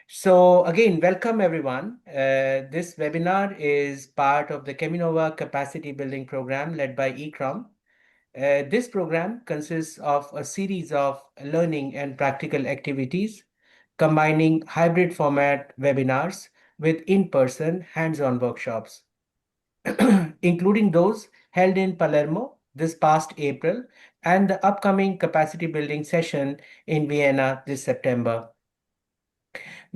So again, welcome everyone. This webinar is part of the ChemiNova Capacity Building Program led by ECROM. This program consists of a series of learning and practical activities, combining hybrid format webinars with in-person hands-on workshops, including those held in Palermo this past April and the upcoming capacity building session in Vienna this September.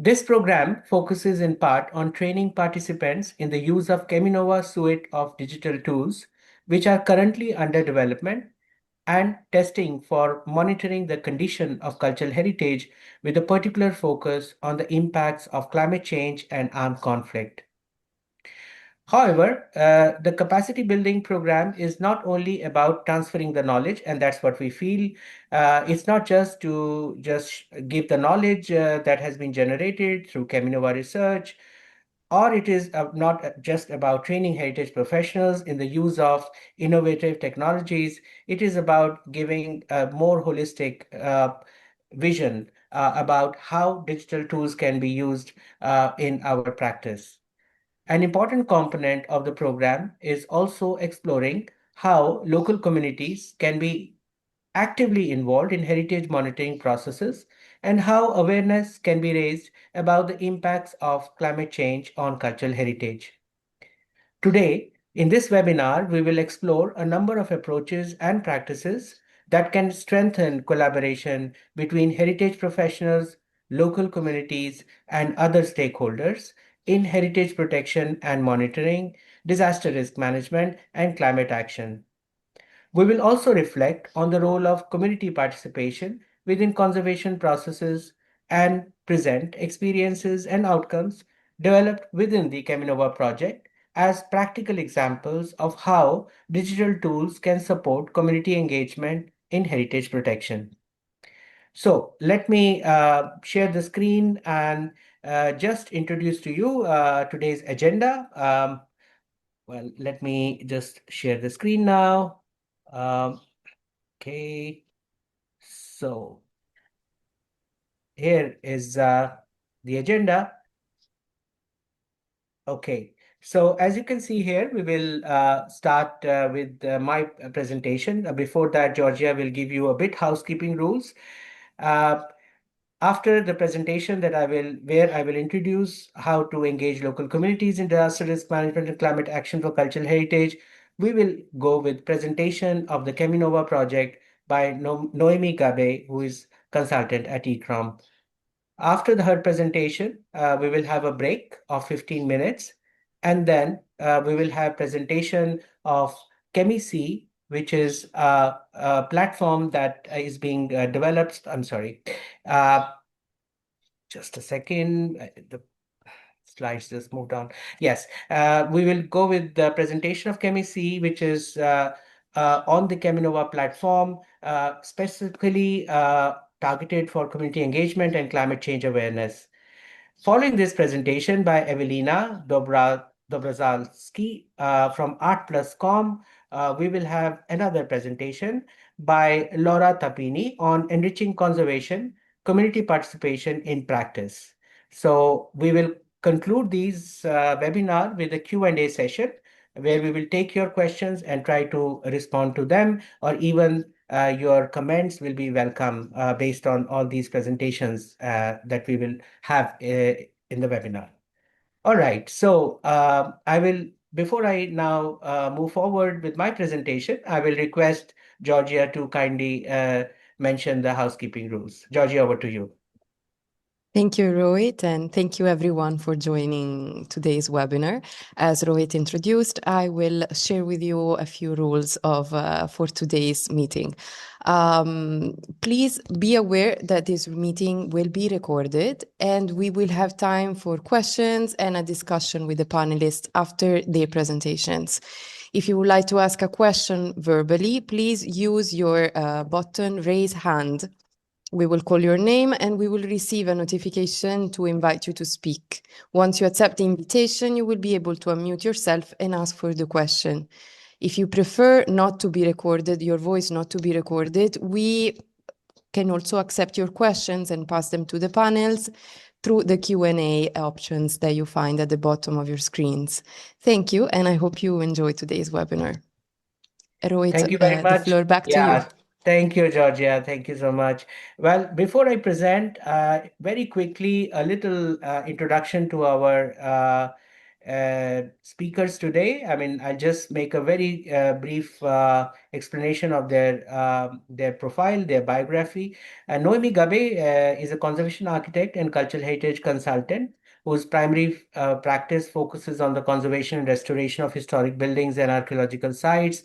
This program focuses in part on training participants in the use of ChemiNova suite of digital tools, which are currently under development, and testing for monitoring the condition of cultural heritage with a particular focus on the impacts of climate change and armed conflict. However, the capacity building program is not only about transferring the knowledge, and that's what we feel. It's not just to just give the knowledge that has been generated through ChemiNova research, or it is not just about training heritage professionals in the use of innovative technologies. It is about giving a more holistic vision about how digital tools can be used in our practice. An important component of the program is also exploring how local communities can be actively involved in heritage monitoring processes and how awareness can be raised about the impacts of climate change on cultural heritage. Today, in this webinar, we will explore a number of approaches and practices that can strengthen collaboration between heritage professionals, local communities, and other stakeholders in heritage protection and monitoring, disaster risk management, and climate action. We will also reflect on the role of community participation within conservation processes and present experiences and outcomes developed within the ChemiNova project as practical examples of how digital tools can support community engagement in heritage protection. So let me share the screen and just introduce to you today's agenda. Well, let me just share the screen now. Um, Okay, so here is the agenda. Okay, so as you can see here, we will start with my presentation. Before that, Georgia will give you a bit housekeeping rules. Uh, After the presentation where I will introduce how to engage local communities in disaster risk management and climate action for cultural heritage, we will go with presentation of the ChemiNova project by Noemi Gabe, who is consultant at ECROM. After her presentation, we will have a break of 15 minutes, and then we will have presentation of ChemiSee, which is a platform that is being developed. I'm sorry. Uh, just a second. The slides just moved on. Yes, we will go with the presentation of ChemiSee, which is on the ChemiNova platform, specifically targeted for community engagement and climate change awareness. Following this presentation by Evelina Dobrazalski from Art+Com, we will have another presentation by Laura Tapini on enriching conservation, community participation in practice. So we will conclude these webinar with a Q&A session where we will take your questions and try to respond to them, or even your comments will be welcome based on all these presentations that we will have in the webinar. All right, so before I now move forward with my presentation, I will request Georgia to kindly mention the housekeeping rules. Georgia, over to you. Thank you, Rohit, and thank you everyone for joining today's webinar. As Rohit introduced, I will share with you a few rules for today's meeting. Please be aware that this meeting will be recorded and we will have time for questions and a discussion with the panelists after their presentations. If you would like to ask a question verbally, please use your button raise hand. We will call your name and we will receive a notification to invite you to speak. Once you accept the invitation, you will be able to unmute yourself and ask for the question. If you prefer not to be recorded, your voice not to be recorded, we can also accept your questions and pass them to the panels. through the Q&A options that you find at the bottom of your screens. Thank you, and I hope you enjoyed today's webinar. Rohit, Thank you very the much. floor back to you. Yeah, thank you, Georgia. Thank you so much. Well, before I present, very quickly, a little introduction to our speakers today. I mean, I'll just make a very brief explanation of their profile, their biography. Noemi Gabe is a conservation architect and cultural heritage consultant whose primary practice focuses on the conservation and restoration of historic buildings and archaeological sites.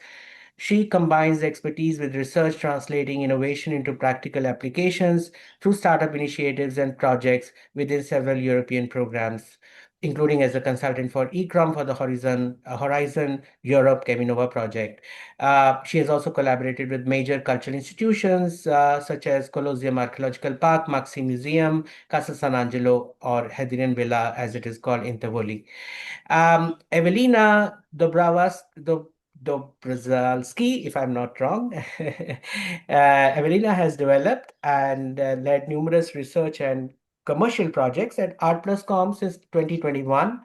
She combines expertise with research, translating innovation into practical applications through startup initiatives and projects within several European programs, including as a consultant for ECROM for the Horizon Europe ChemiNova project. She has also collaborated with major cultural institutions such as Colosseum Archaeological Park, Maxi Museum, Casa San Angelo, or Hadrian Villa, as it is called in Tivoli. Evelina Dobrzalski, if I'm not wrong. Evelina has developed and led numerous research and commercial projects at Art Plus Com since 2021,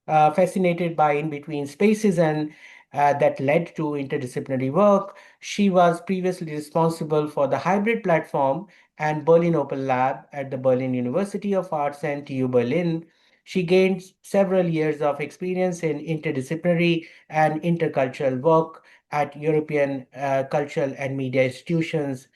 fascinated by in-between spaces and that led to interdisciplinary work. She was previously responsible for the hybrid platform and Berlin Open Lab at the Berlin University of Arts and TU Berlin. She gained several years of experience in interdisciplinary and intercultural work at European cultural and media institutions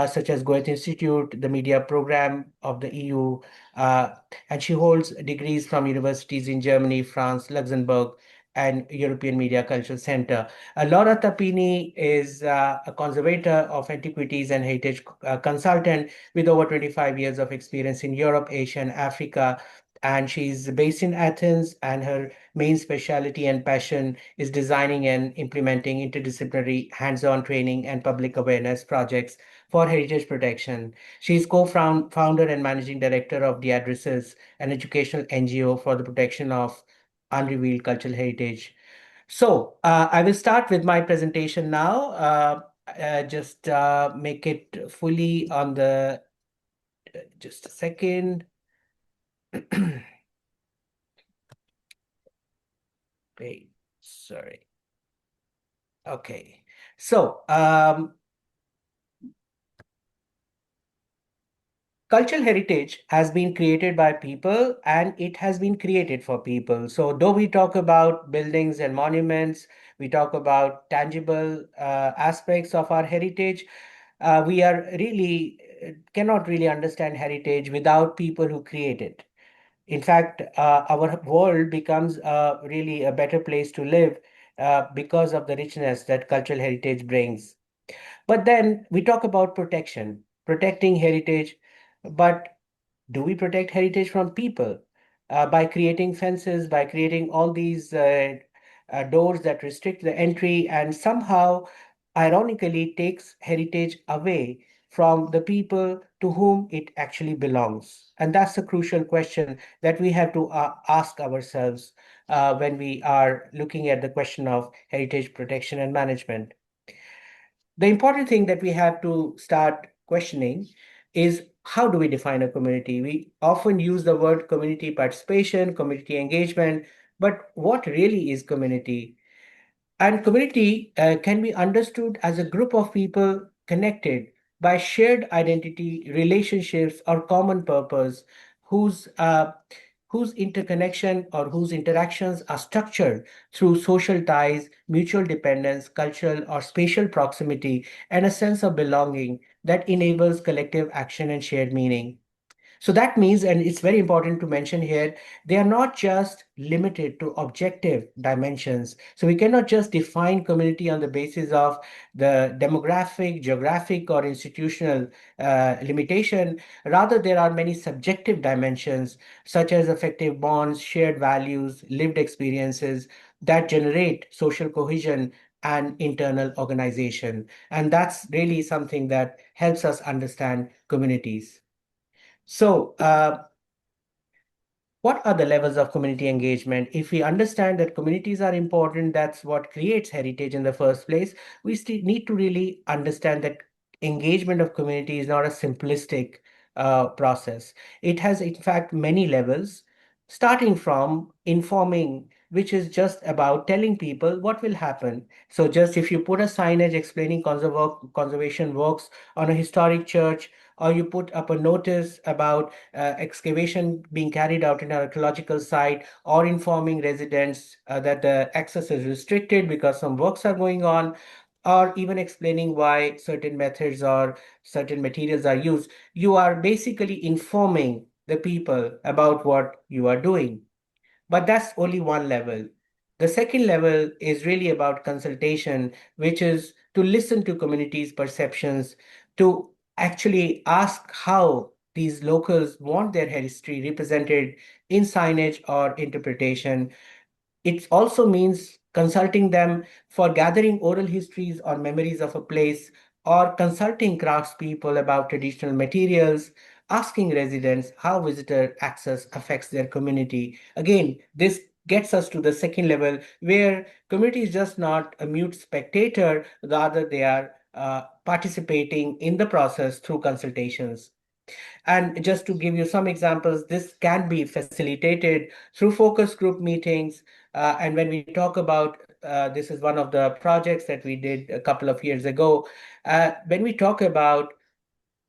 such as Goethe Institute, the media program of the EU, uh, and she holds degrees from universities in Germany, France, Luxembourg, and European Media Cultural Center. Laura Tapini is a conservator of antiquities and heritage consultant with over 25 years of experience in Europe, Asia, and Africa. And she's based in Athens, and her main specialty and passion is designing and implementing interdisciplinary hands-on training and public awareness projects for heritage protection. She is co-founder and managing director of the Addresses, an educational NGO for the protection of unrevealed cultural heritage. So I will start with my presentation now. Just make it fully on the, just a second. Wait, sorry. Okay. So, cultural heritage has been created by people and it has been created for people. So, though we talk about buildings and monuments, we talk about tangible aspects of our heritage, we are really cannot really understand heritage without people who create it. In fact, our world becomes really a better place to live because of the richness that cultural heritage brings. But then we talk about protection, protecting heritage, but do we protect heritage from people by creating fences, by creating all these doors that restrict the entry and somehow, ironically, takes heritage away from the people to whom it actually belongs? And that's a crucial question that we have to ask ourselves when we are looking at the question of heritage protection and management. The important thing that we have to start questioning is how do we define a community? We often use the word community participation, community engagement, but what really is community? And community can be understood as a group of people connected by shared identity, relationships, or common purpose, whose whose interconnection or whose interactions are structured through social ties, mutual dependence, cultural or spatial proximity, and a sense of belonging that enables collective action and shared meaning. So that means, and it's very important to mention here, they are not just limited to objective dimensions. So we cannot just define community on the basis of the demographic, geographic, or institutional limitation. Rather, there are many subjective dimensions, such as affective bonds, shared values, lived experiences that generate social cohesion and internal organization. And that's really something that helps us understand communities. So, what are the levels of community engagement? If we understand that communities are important, that's what creates heritage in the first place, we still need to really understand that engagement of community is not a simplistic process. It has, in fact, many levels, starting from informing, which is just about telling people what will happen. So, just if you put a signage explaining conservation works on a historic church, or you put up a notice about excavation being carried out in an archaeological site, or informing residents that the access is restricted because some works are going on, or even explaining why certain methods or certain materials are used, you are basically informing the people about what you are doing. But that's only one level. The second level is really about consultation, which is to listen to communities' perceptions, to actually ask how these locals want their history represented in signage or interpretation. It also means consulting them for gathering oral histories or memories of a place, or consulting craftspeople about traditional materials, asking residents how visitor access affects their community. Again, this gets us to the second level where community is just not a mute spectator, rather, they are participating in the process through consultations. And just to give you some examples, this can be facilitated through focus group meetings. And when we talk about this is one of the projects that we did a couple of years ago. When we talk about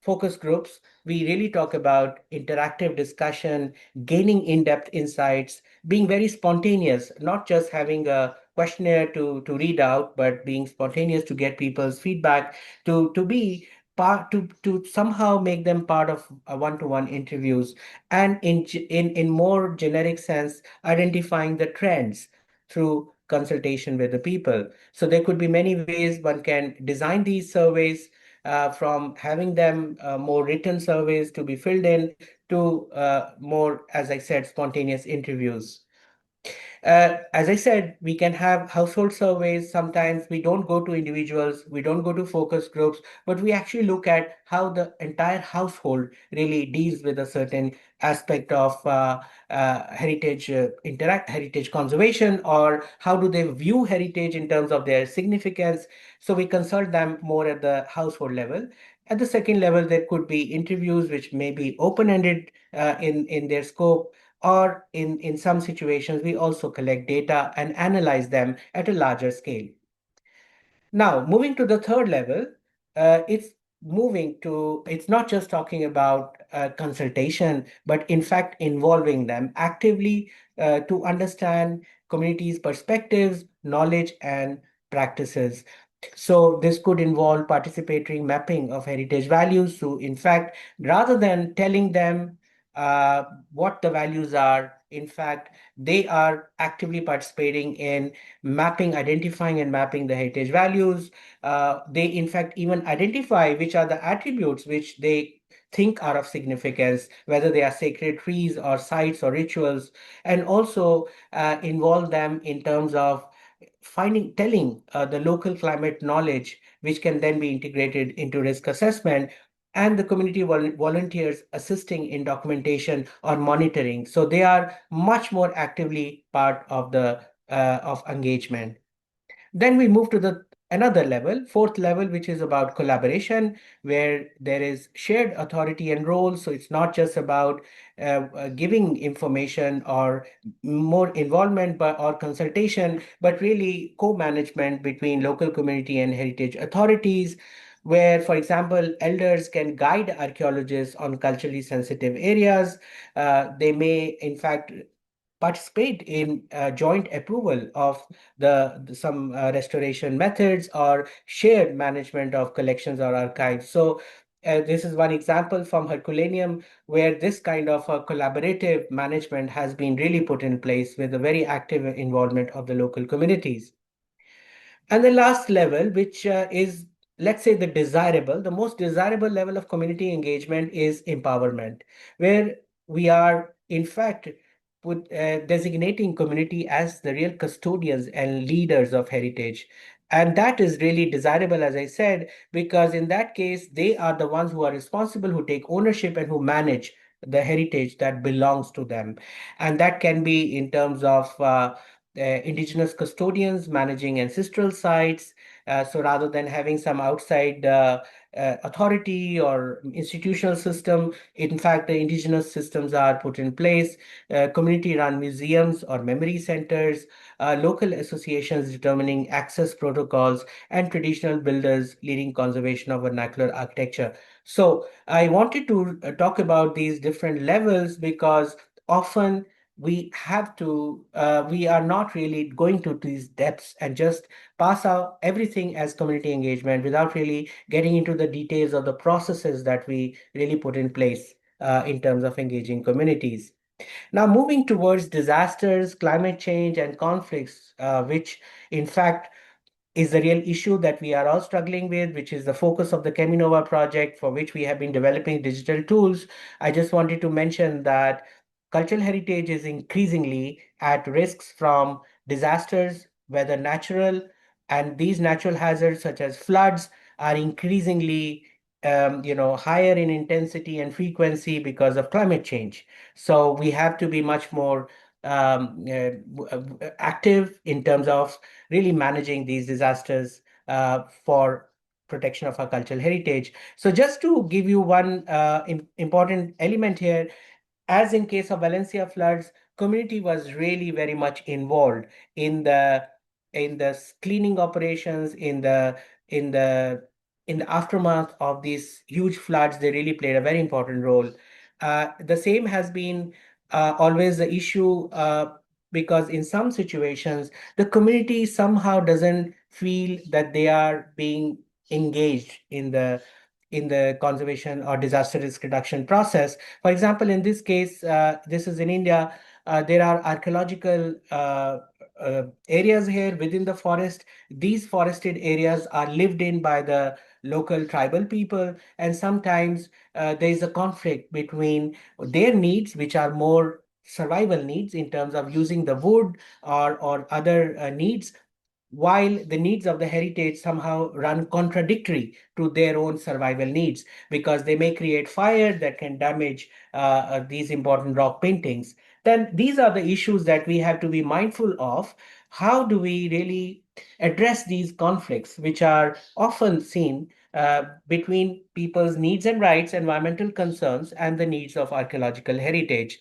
focus groups, we really talk about interactive discussion, gaining in-depth insights, being very spontaneous, not just having a questionnaire to read out, but being spontaneous to get people's feedback, to be part to somehow make them part of one-to-one interviews, and in more generic sense, identifying the trends through consultation with the people. So there could be many ways one can design these surveys, from having them more written surveys to be filled in, to more, as I said, spontaneous interviews. As I said, we can have household surveys. Sometimes we don't go to individuals, we don't go to focus groups, but we actually look at how the entire household really deals with a certain aspect of heritage conservation, or how do they view heritage in terms of their significance. So we consult them more at the household level. At the second level, there could be interviews which may be open-ended in their scope, or in some situations, we also collect data and analyze them at a larger scale. Now, moving to the third level, it's not just talking about consultation, but in fact involving them actively to understand communities' perspectives, knowledge, and practices. So this could involve participatory mapping of heritage values. So in fact, rather than telling them uh, what the values are, in fact, they are actively participating in mapping, identifying and mapping the heritage values. They, in fact, even identify which are the attributes which they think are of significance, whether they are sacred trees or sites or rituals, and also involve them in terms of telling the local climate knowledge, which can then be integrated into risk assessment, and the community volunteers assisting in documentation or monitoring. So they are much more actively part of the of engagement. Then we move to the another level, fourth level, which is about collaboration, where there is shared authority and role. So it's not just about giving information or more involvement or consultation, but really co-management between local community and heritage authorities, where, for example, elders can guide archaeologists on culturally sensitive areas. They may, in fact, participate in joint approval of some restoration methods or shared management of collections or archives. So this is one example from Herculaneum where this kind of collaborative management has been really put in place with a very active involvement of the local communities. And the last level, which is, let's say, the most desirable level of community engagement is empowerment, where we are, in fact, designating community as the real custodians and leaders of heritage. And that is really desirable, as I said, because in that case, they are the ones who are responsible, who take ownership and who manage the heritage that belongs to them. And that can be in terms of indigenous custodians managing ancestral sites. So rather than having some outside authority or institutional system. In fact, the indigenous systems are put in place, community-run museums or memory centers, local associations determining access protocols, and traditional builders leading conservation of vernacular architecture. So I wanted to talk about these different levels because often we are not really going to these depths and just pass out everything as community engagement without really getting into the details of the processes that we really put in place in terms of engaging communities. Now, moving towards disasters, climate change, and conflicts, which in fact is the real issue that we are all struggling with, which is the focus of the ChemiNova project, for which we have been developing digital tools. I just wanted to mention that cultural heritage is increasingly at risks from disasters, whether natural, and these natural hazards, such as floods, are increasingly higher in intensity and frequency because of climate change. So we have to be much more active in terms of really managing these disasters for protection of our cultural heritage. So just to give you one important element here, as in case of Valencia floods, community was really very much involved in the cleaning operations, in the in the aftermath of these huge floods. They really played a very important role. The same has been always the issue because in some situations the community somehow doesn't feel that they are being engaged in the conservation or disaster risk reduction process. For example, in this case, this is in India, there are archaeological areas here within the forest. These forested areas are lived in by the local tribal people, and sometimes there is a conflict between their needs, which are more survival needs in terms of using the wood or other needs, while the needs of the heritage somehow run contradictory to their own survival needs because they may create fire that can damage these important rock paintings. Then these are the issues that we have to be mindful of. How do we really address these conflicts, which are often seen between people's needs and rights, environmental concerns, and the needs of archaeological heritage?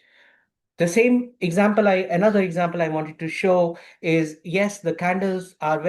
Another example I wanted to show is, yes, the candles are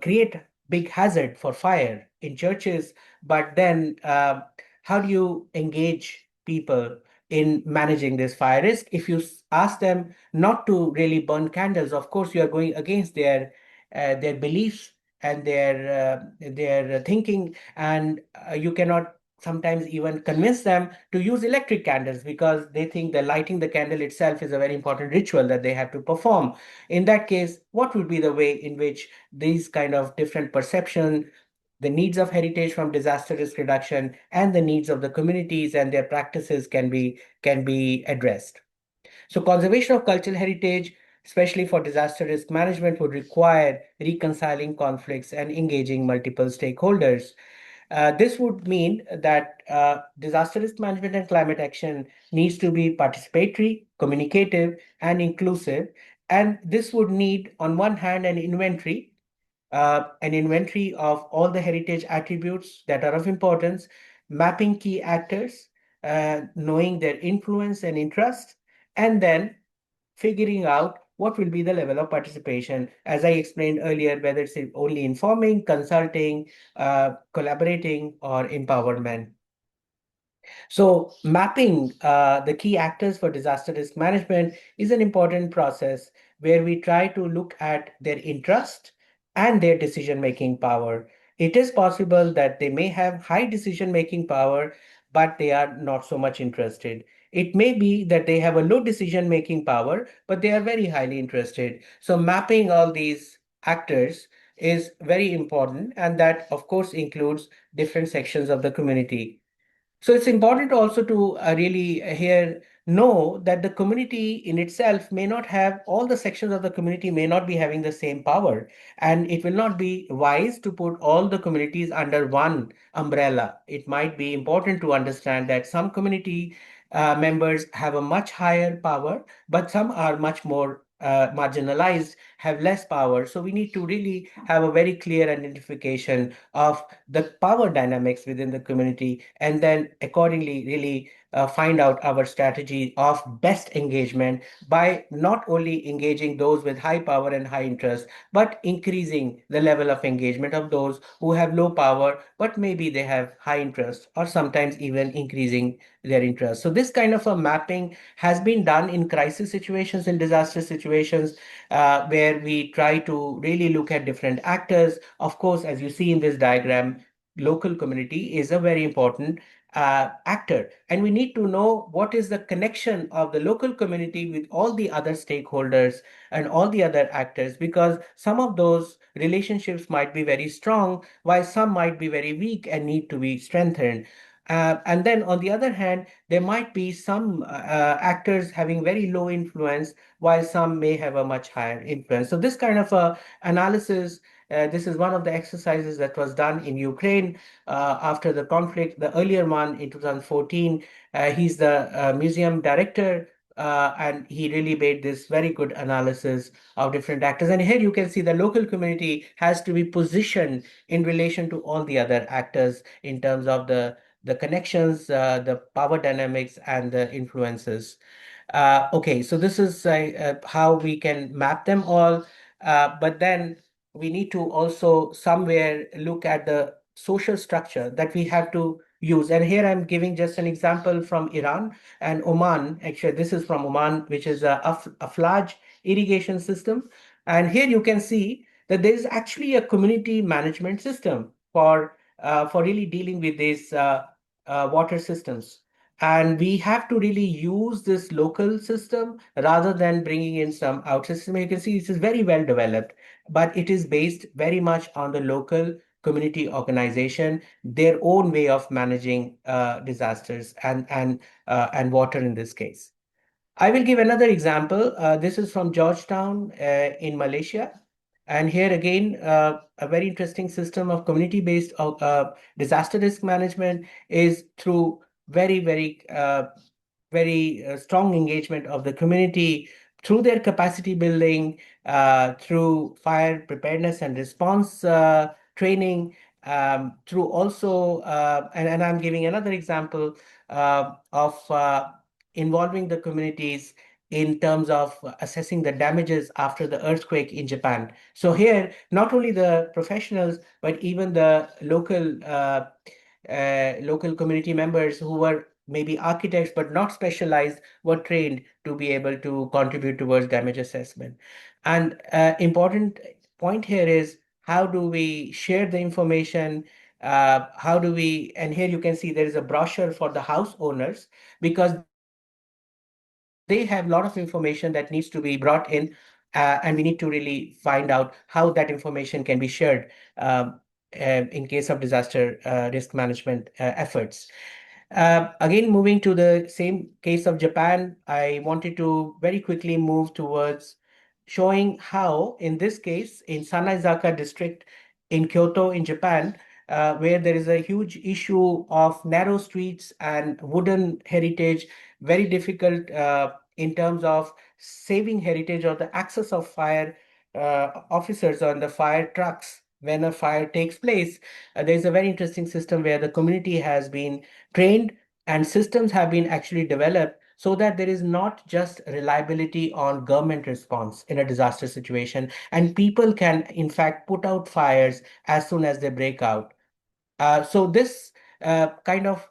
create big hazard for fire in churches, but then how do you engage people in managing this fire risk? If you ask them not to really burn candles, of course, you are going against their beliefs and their thinking, and you cannot sometimes even convince them to use electric candles because they think that lighting the candle itself is a very important ritual that they have to perform. In that case, what would be the way in which these kind of different perception, the needs of heritage from disaster risk reduction, and the needs of the communities and their practices can be addressed? So conservation of cultural heritage, especially for disaster risk management, would require reconciling conflicts and engaging multiple stakeholders. This would mean that disaster risk management and climate action needs to be participatory, communicative, and inclusive. And this would need, on one hand, an inventory of all the heritage attributes that are of importance, mapping key actors, knowing their influence and interest, and then figuring out what will be the level of participation. As I explained earlier, whether it's only informing, consulting, collaborating, or empowerment. So mapping the key actors for disaster risk management is an important process where we try to look at their interest and their decision-making power. It is possible that they may have high decision-making power, but they are not so much interested. It may be that they have a low decision-making power, but they are very highly interested. So mapping all these actors is very important, and that, of course, includes different sections of the community. So it's important also to really here know that the community in itself may not have, all the sections of the community may not be having the same power. And it will not be wise to put all the communities under one umbrella. It might be important to understand that some community members have a much higher power, but some are much more marginalized have less power. So we need to really have a very clear identification of the power dynamics within the community, and then accordingly really find out our strategy of best engagement by not only engaging those with high power and high interest, but increasing the level of engagement of those who have low power, but maybe they have high interest, or sometimes even increasing their interest. So this kind of a mapping has been done in crisis situations, in disaster situations, where we try to really look at different actors. Of course, as you see in this diagram, local community is a very important actor, and we need to know what is the connection of the local community with all the other stakeholders and all the other actors, because some of those relationships might be very strong while some might be very weak and need to be strengthened. And then on the other hand, there might be some actors having very low influence while some may have a much higher influence. So this kind of analysis, this is one of the exercises that was done in Ukraine after the conflict, the earlier one in 2014. He's the museum director, and he really made this very good analysis of different actors. And here you can see the local community has to be positioned in relation to all the other actors in terms of the connections, the power dynamics, and the influences. Okay, so this is how we can map them all. But then we need to also somewhere look at the social structure that we have to use. And here I'm giving just an example from Iran and Oman. Actually, this is from Oman, which is a Aflaj irrigation system. And here you can see that there is actually a community management system for really dealing with these water systems. And we have to really use this local system rather than bringing in some outside system. You can see this is very well developed, but it is based very much on the local community organization, their own way of managing disasters and water in this case. I will give another example. This is from Georgetown in Malaysia. And here again, a very interesting system of community-based disaster risk management is through very strong engagement of the community through their capacity building, through fire preparedness and response training, through also, and I'm giving another example of involving the communities in terms of assessing the damages after the earthquake in Japan. So here, not only the professionals, but even the local community members who were maybe architects but not specialized were trained to be able to contribute towards damage assessment. And important point here is how do we share the information? How do we, and here you can see there is a brochure for the house owners because they have a lot of information that needs to be brought in, and we need to really find out how that information can be shared um, in case of disaster risk management efforts. Again, moving to the same case of Japan, I wanted to very quickly move towards showing how, in this case, in Sanaizaka district in Kyoto, in Japan, where there is a huge issue of narrow streets and wooden heritage, very difficult in terms of saving heritage or the access of fire officers on the fire trucks when a fire takes place. There's a very interesting system where the community has been trained and systems have been actually developed so that there is not just reliability on government response in a disaster situation, and people can in fact put out fires as soon as they break out. So this kind of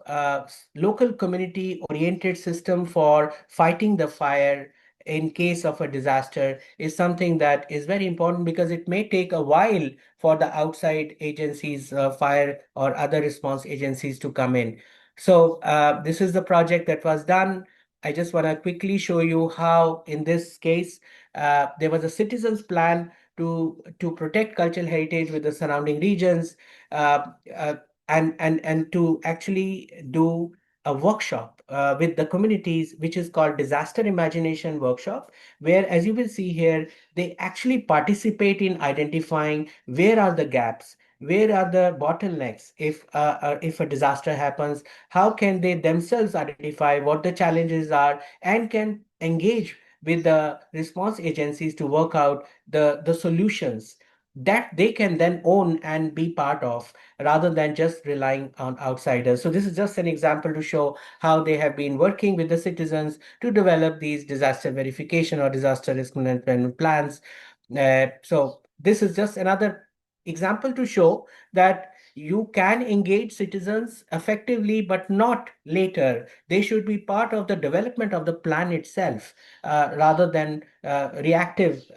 local community oriented system for fighting the fire in case of a disaster is something that is very important because it may take a while for the outside agencies, fire or other response agencies to come in. So this is the project that was done. I just want to quickly show you how in this case there was a citizens plan to protect cultural heritage with the surrounding regions. Uh, uh, and to actually do a workshop with the communities, which is called Disaster Imagination Workshop, where, as you will see here, they actually participate in identifying where are the gaps, where are the bottlenecks if a disaster happens, how can they themselves identify what the challenges are, and can engage with the response agencies to work out the solutions that they can then own and be part of rather than just relying on outsiders. So this is just an example to show how they have been working with the citizens to develop these disaster verification or disaster risk management plans. So this is just another example to show that you can engage citizens effectively, but not later. They should be part of the development of the plan itself, rather than reactive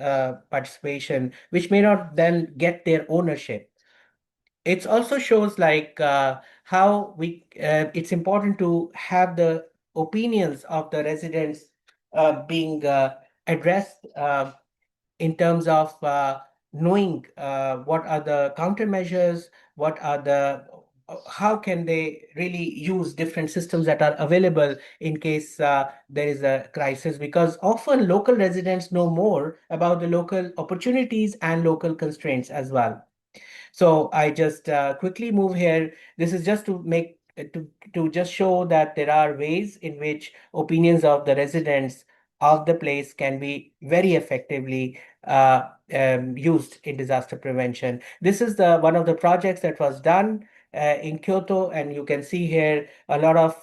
participation, which may not then get their ownership. It also shows like how it's important to have the opinions of the residents being addressed, in terms of knowing what are the countermeasures, what are the how can they really use different systems that are available in case there is a crisis, because often local residents know more about the local opportunities and local constraints as well. So I just quickly move here. This is just to make to just show that there are ways in which opinions of the residents of the place can be very effectively used in disaster prevention. This is the one of the projects that was done in Kyoto, and you can see here a lot of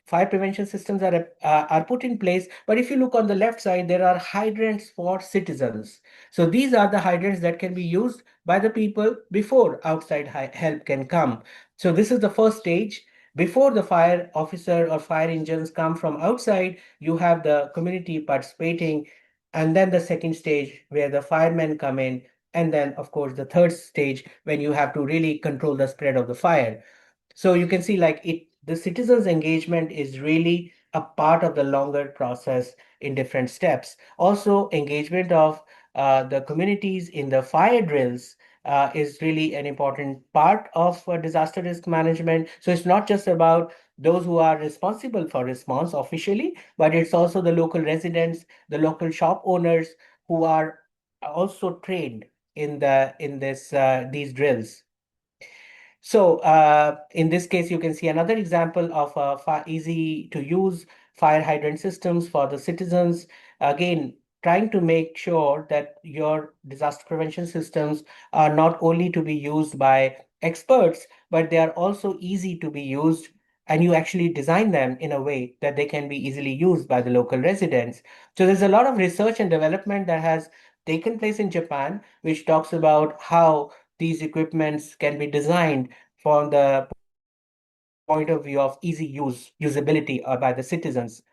fire prevention systems are put in place. But if you look on the left side, there are hydrants for citizens. So these are the hydrants that can be used by the people before outside help can come. So this is the first stage. Before the fire officer or fire engines come from outside, you have the community participating. And then the second stage where the firemen come in. And then, of course, the third stage when you have to really control the spread of the fire. So you can see like the citizens' engagement is really a part of the longer process in different steps. Also, engagement of the communities in the fire drills is really an important part of disaster risk management. So it's not just about those who are responsible for response officially, but it's also the local residents, the local shop owners who are also trained in this these drills. So in this case, you can see another example of easy to use fire hydrant systems for the citizens. Again, trying to make sure that your disaster prevention systems are not only to be used by experts, but they are also easy to be used. And you actually design them in a way that they can be easily used by the local residents. So there's a lot of research and development that has taken place in Japan, which talks about how these equipments can be designed from the point of view of easy usability by the citizens.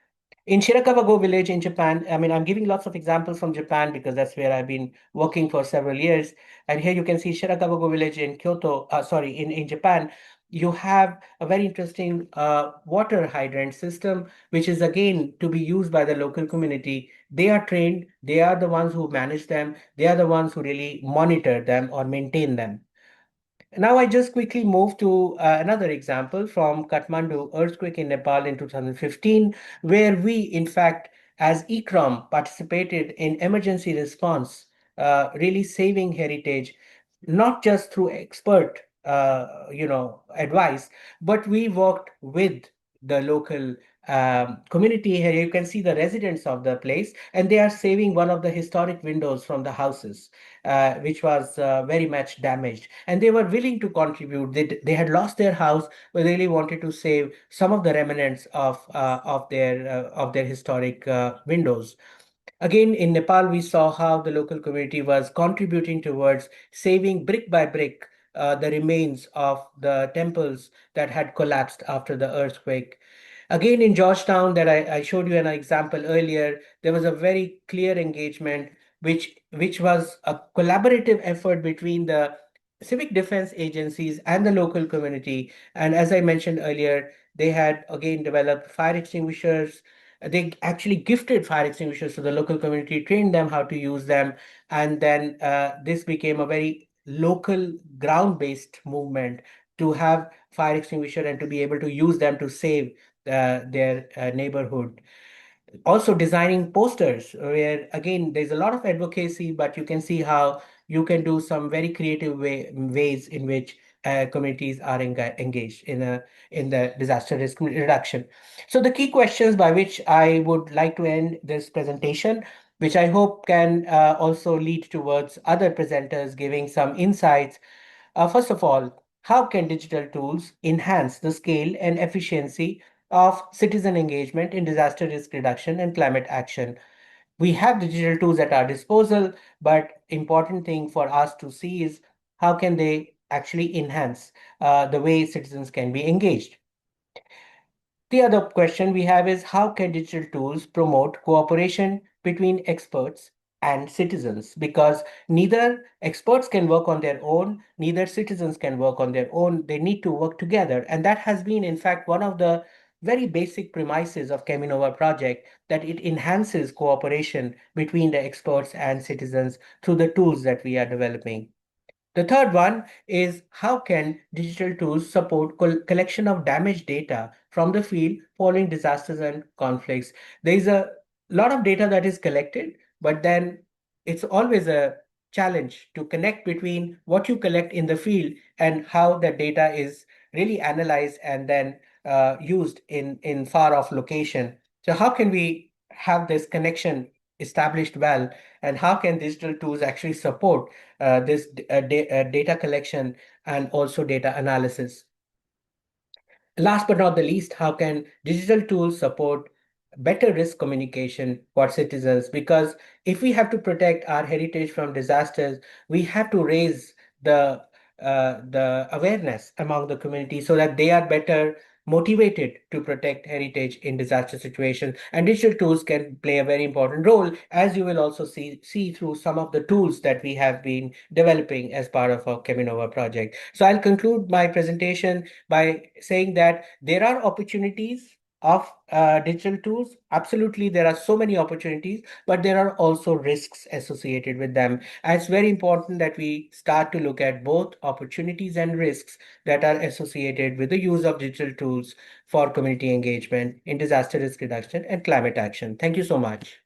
In Shirakawa-go village in Japan, I mean, I'm giving lots of examples from Japan because that's where I've been working for several years. And here you can see Shirakawa-go village in Kyoto, sorry, in Japan. You have a very interesting water hydrant system, which is again to be used by the local community. They are trained, they are the ones who manage them, they are the ones who really monitor them or maintain them. Now I just quickly move to another example from Kathmandu earthquake in Nepal in 2015, where we, in fact, as ECROM, participated in emergency response, really saving heritage, not just through expert, advice, but we worked with the local community. Here you can see the residents of the place, and they are saving one of the historic windows from the houses, which was very much damaged. And they were willing to contribute. They had lost their house, but they really wanted to save some of the remnants of their historic windows. Again, in Nepal, we saw how the local community was contributing towards saving brick by brick the remains of the temples that had collapsed after the earthquake. Again, in Georgetown, that I showed you an example earlier, there was a very clear engagement, which was a collaborative effort between the civic defense agencies and the local community. And as I mentioned earlier, they had again developed fire extinguishers. They actually gifted fire extinguishers to the local community, trained them how to use them, and then this became a very local ground-based movement to have fire extinguisher and to be able to use them to save their neighborhood. Also designing posters where again there's a lot of advocacy, but you can see how you can do some very creative ways in which communities are engaged in the disaster risk reduction. So the key questions by which I would like to end this presentation, which I hope can also lead towards other presenters giving some insights. First of all, how can digital tools enhance the scale and efficiency of citizen engagement in disaster risk reduction and climate action? We have digital tools at our disposal, but important thing for us to see is how can they actually enhance the way citizens can be engaged. The other question we have is how can digital tools promote cooperation between experts and citizens? Because neither experts can work on their own, neither citizens can work on their own. They need to work together. And that has been, in fact, one of the very basic premises of ChemiNova project, that it enhances cooperation between the experts and citizens through the tools that we are developing. The third one is how can digital tools support collection of damaged data from the field following disasters and conflicts? There is a lot of data that is collected, but then it's always a challenge to connect between what you collect in the field and how that data is really analyzed and then used in far off location. So how can we have this connection established well, and how can digital tools actually support this data collection and also data analysis? Last but not the least, how can digital tools support better risk communication for citizens? Because if we have to protect our heritage from disasters, we have to raise the awareness among the community so that they are better motivated to protect heritage in disaster situations. And digital tools can play a very important role, as you will also see through some of the tools that we have been developing as part of our ChemiNova project. So I'll conclude my presentation by saying that there are opportunities of digital tools. Absolutely, there are so many opportunities, but there are also risks associated with them. And it's very important that we start to look at both opportunities and risks that are associated with the use of digital tools for community engagement in disaster risk reduction and climate action. Thank you so much.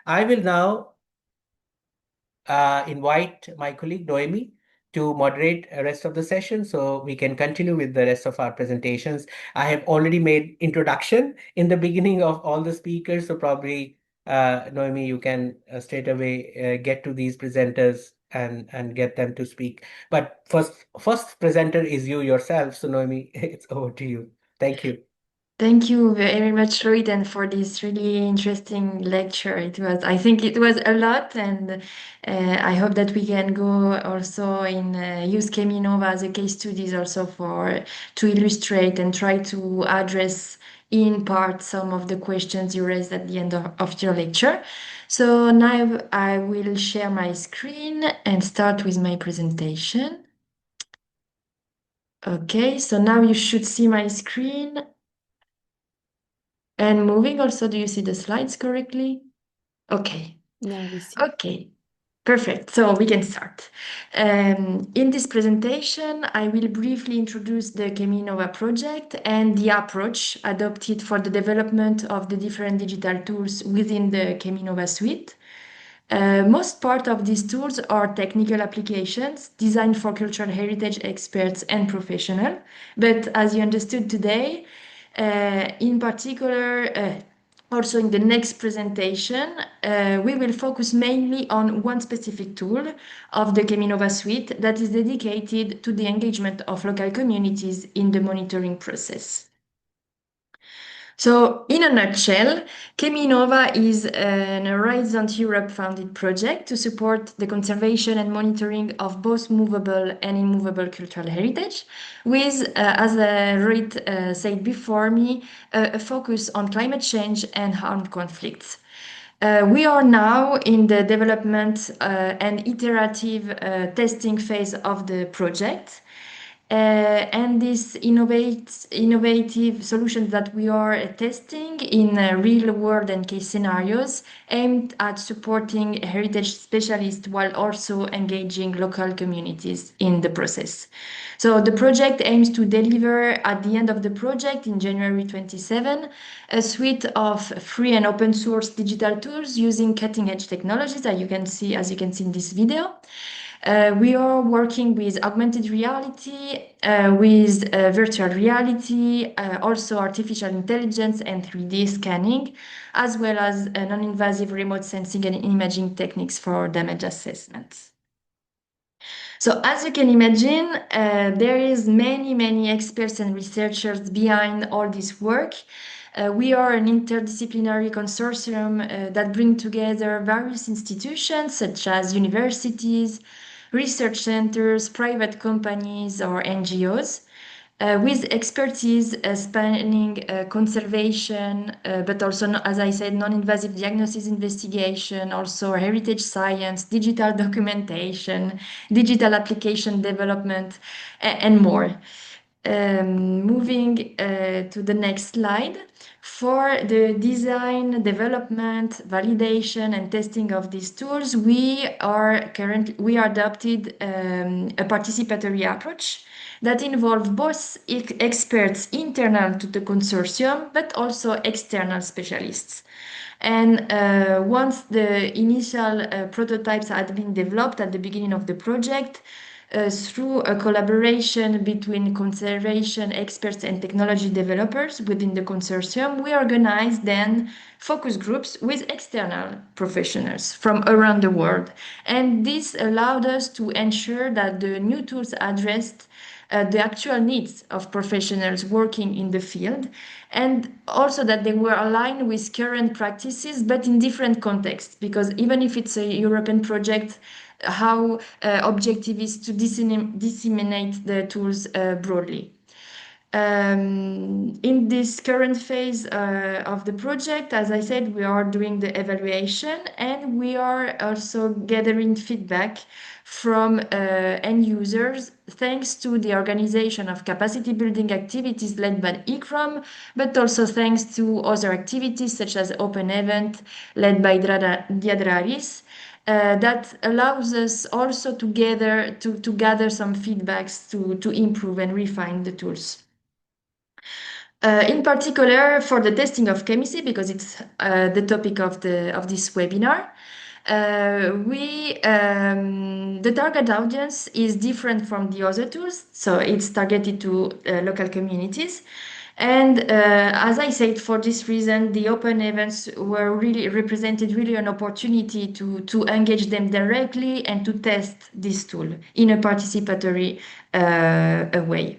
I will now invite my colleague Noemi to moderate the rest of the session so we can continue with the rest of our presentations. I have already made introduction in the beginning of all the speakers, so probably Noemi, you can straight away get to these presenters and get them to speak. But first presenter is you yourself, so Noemi, it's over to you. Thank you. Thank you very much, Lloyd, and for this really interesting lecture. I think it was a lot, and I hope that we can go also in use ChemiNova as a case studies also for to illustrate and try to address in part some of the questions you raised at the end of your lecture. So now I will share my screen and start with my presentation. Okay, so now you should see my screen. And moving also, do you see the slides correctly? Okay. Now we see. Okay. Perfect. So we can start. In this presentation, I will briefly introduce the ChemiNova project and the approach adopted for the development of the different digital tools within the ChemiNova suite. Most part of these tools are technical applications designed for cultural heritage experts and professionals. But as you understood today, in particular, also in the next presentation, we will focus mainly on one specific tool of the ChemiNova suite that is dedicated to the engagement of local communities in the monitoring process. So, in a nutshell, ChemiNova is an Horizon Europe funded project to support the conservation and monitoring of both movable and immovable cultural heritage, with, as Reid said before me, a focus on climate change and armed conflicts. We are now in the development and iterative testing phase of the project. And these innovative solutions that we are testing in real world and case scenarios aimed at supporting heritage specialists while also engaging local communities in the process. So the project aims to deliver at the end of the project in January 27 a suite of free and open source digital tools using cutting edge technologies that you can see in this video. We are working with augmented reality, with virtual reality, also artificial intelligence and 3D scanning, as well as non-invasive remote sensing and imaging techniques for damage assessments. So as you can imagine, there is many experts and researchers behind all this work. We are an interdisciplinary consortium that bring together various institutions such as universities, research centers, private companies, or NGOs. With expertise spanning conservation, but also, as I said, non-invasive diagnosis investigation, also heritage science, digital documentation, digital application development, and more. Moving to the next slide. For the design, development, validation, and testing of these tools, we adopted a participatory approach that involve both experts internal to the consortium, but also external specialists. And once the initial prototypes had been developed at the beginning of the project, through a collaboration between conservation experts and technology developers within the consortium, we organized then focus groups with external professionals from around the world. And this allowed us to ensure that the new tools addressed the actual needs of professionals working in the field, and also that they were aligned with current practices, but in different contexts, because even if it's a European project, how objective is to disseminate the tools broadly. In this current phase of the project, as I said, we are doing the evaluation, and we are also gathering feedback from end users, thanks to the organization of capacity building activities led by ICROM, but also thanks to other activities such as Open Event led by Diadraris. That allows us also to gather some feedbacks to improve and refine the tools. In particular, for the testing of ChemiSee, because it's the topic of this webinar, the target audience is different from the other tools, so it's targeted to local communities. And as I said, for this reason, the open events were really represented really an opportunity to engage them directly and to test this tool in a participatory way.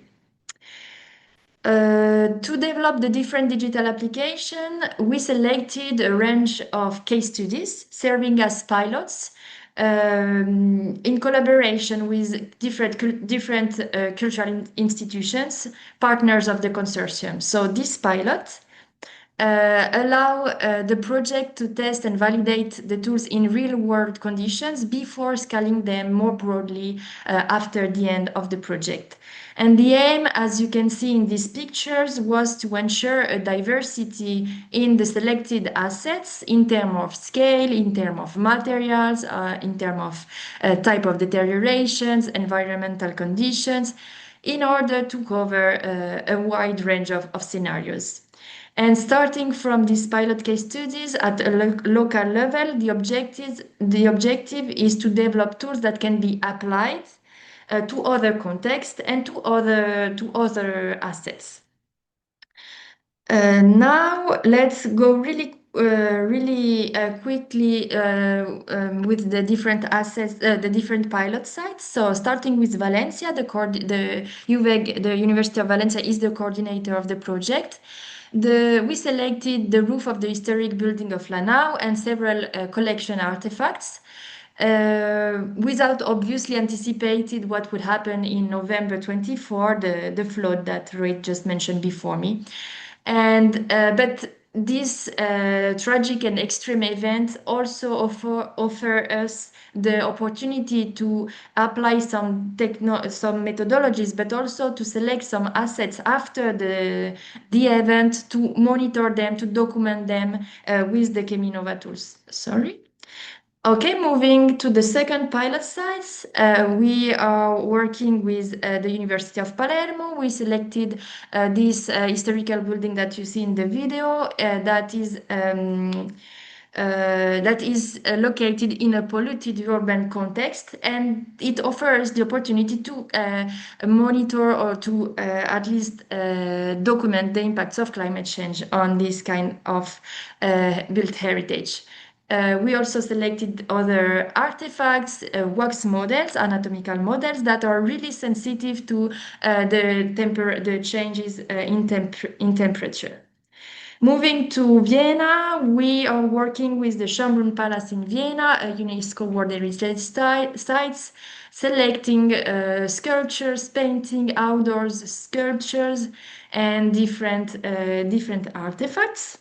To develop the different digital application, we selected a range of case studies serving as pilots in collaboration with different cultural institutions, partners of the consortium. So this pilot allow the project to test and validate the tools in real-world conditions before scaling them more broadly after the end of the project. And the aim, as you can see in these pictures, was to ensure a diversity in the selected assets in terms of scale, in terms of materials, in terms of type of deteriorations, environmental conditions, in order to cover a wide range of scenarios. And starting from these pilot case studies at a local level, the objective is to develop tools that can be applied to other contexts and to other assets. Now let's go really quickly with the different assets, the different pilot sites. So starting with Valencia, the UVEG, the University of Valencia, is the coordinator of the project. We selected the roof of the historic building of Lanao and several collection artifacts. Without obviously anticipated what would happen in November 24, the flood that Roy just mentioned before me. And but this tragic and extreme event also offer us the opportunity to apply some methodologies, but also to select some assets after the event, to monitor them, to document them with the ChemiNova tools. Sorry. Okay, moving to the second pilot sites, we are working with the University of Palermo. We selected this historical building that you see in the video that is that is located in a polluted urban context, and it offers the opportunity to monitor or to at least document the impacts of climate change on this kind of built heritage. We also selected other artifacts, wax models, anatomical models that are really sensitive to the changes in temperature. Moving to Vienna, we are working with the Schönbrunn Palace in Vienna, a UNESCO World Heritage Sites, selecting sculptures, painting, outdoors sculptures, and different artifacts.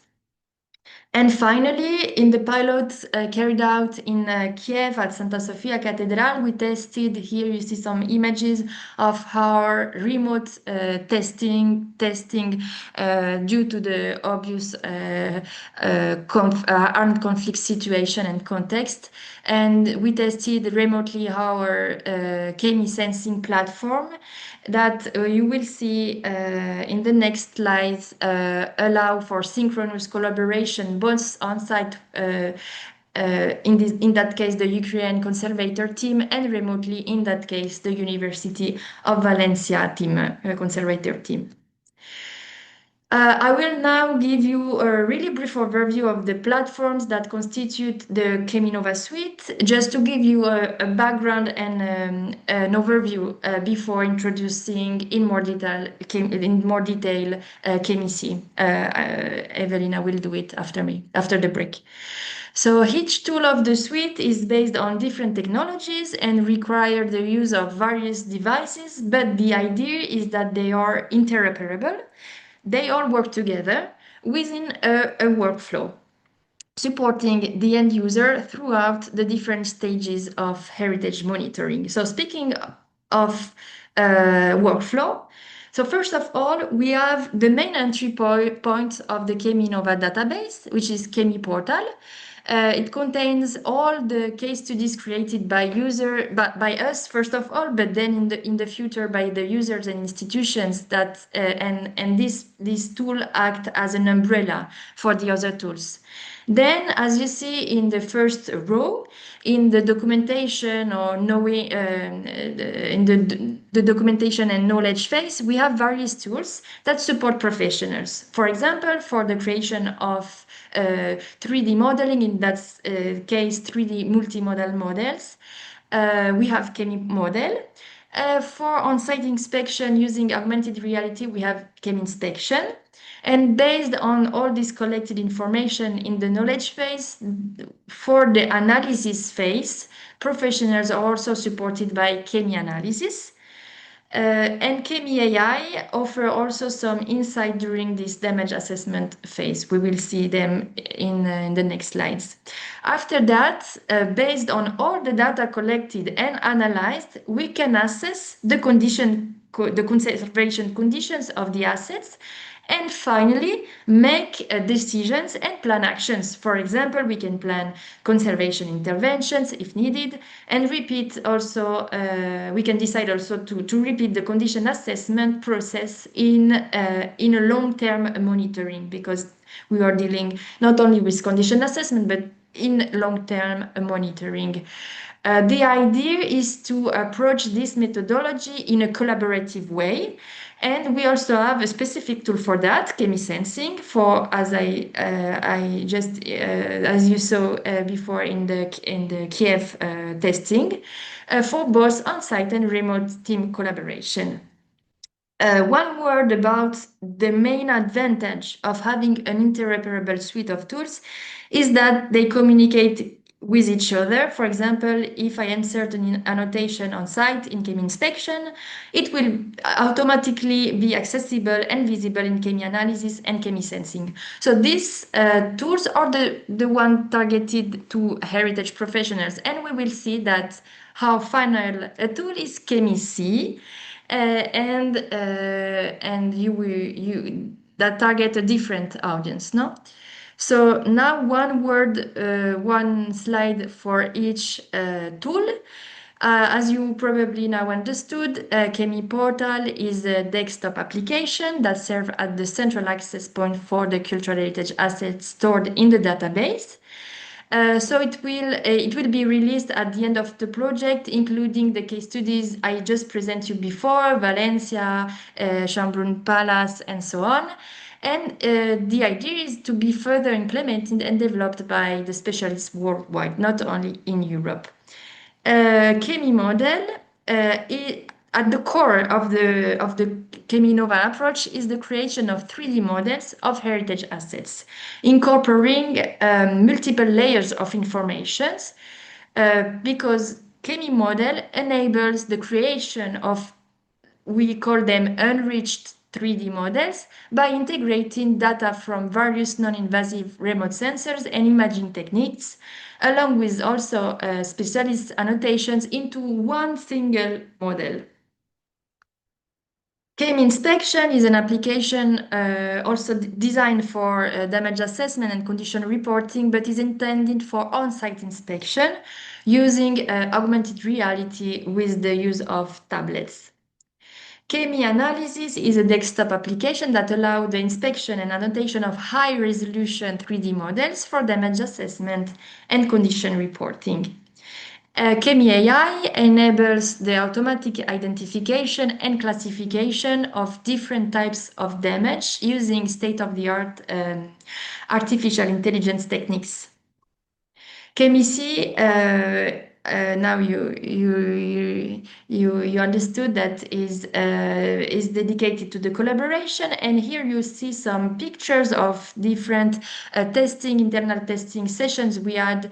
And finally, in the pilot carried out in Kiev at Santa Sofia Cathedral, we tested, here you see some images of how remote testing due to the obvious armed conflict situation and context. And we tested remotely our ChemiSensing platform that you will see in the next slides allow for synchronous collaboration both on-site in that case the Ukraine conservator team, and remotely in that case the University of Valencia team, conservator team. I will now give you a really brief overview of the platforms that constitute the ChemiNova suite, just to give you a background and an overview before introducing in more detail ChemiSee. Evelina will do it after me, after the break. So each tool of the suite is based on different technologies and require the use of various devices, but the idea is that they are interoperable. They all work together within a workflow, supporting the end user throughout the different stages of heritage monitoring. So speaking of workflow, so first of all, we have the main entry point of the ChemiNova database, which is ChemiPortal. It contains all the case studies created by us first of all, but then in the future by the users and institutions that and this tool act as an umbrella for the other tools. Then, as you see in the first row, in the documentation or knowing in the documentation and knowledge phase, we have various tools that support professionals. For example, for the creation of 3D modeling, in that case 3D multimodal models, we have ChemiModel. For on-site inspection using augmented reality, we have ChemInspection. And based on all this collected information in the knowledge phase, for the analysis phase, professionals are also supported by ChemiAnalysis. And ChemiAI offer also some insight during this damage assessment phase. We will see them in the next slides. After that, based on all the data collected and analyzed, we can assess the conservation conditions of the assets, and finally make decisions and plan actions. For example, we can plan conservation interventions if needed, and repeat also, we can decide also to repeat the condition assessment process in a long-term monitoring, because we are dealing not only with condition assessment, but in long-term monitoring. The idea is to approach this methodology in a collaborative way. And we also have a specific tool for that, ChemiSensing, for as you saw before in the Kiev testing, for both on-site and remote team collaboration. One word about the main advantage of having an interoperable suite of tools is that they communicate with each other. For example, if I insert an annotation on site in ChemiInspection, it will automatically be accessible and visible in ChemiAnalysis and ChemiSensing. So these tools are the one targeted to heritage professionals, and we will see that how final a tool is ChemiSee, and that target a different audience, no? So now one slide for each tool. As you probably now understood, ChemiPortal is a desktop application that serves as the central access point for the cultural heritage assets stored in the database. So it will be released at the end of the project, including the case studies I just presented you before, Valencia, Schönbrunn Palace, and so on. And the idea is to be further implemented and developed by the specialists worldwide, not only in Europe. Chemi model at the core of the ChemiNova approach is the creation of 3D models of heritage assets, incorporating multiple layers of informations, because Chemi model enables the creation of, we call them enriched 3D models, by integrating data from various non-invasive remote sensors and imaging techniques, along with also specialist annotations into one single model. ChemInspection is an application also designed for damage assessment and condition reporting, but is intended for on-site inspection using augmented reality with the use of tablets. ChemiAnalysis is a desktop application that allows the inspection and annotation of high-resolution 3D models for damage assessment and condition reporting. ChemiAI enables the automatic identification and classification of different types of damage using state-of-the-art artificial intelligence techniques. ChemiSee, now you understood that is dedicated to the collaboration, and here you see some pictures of different internal testing sessions we had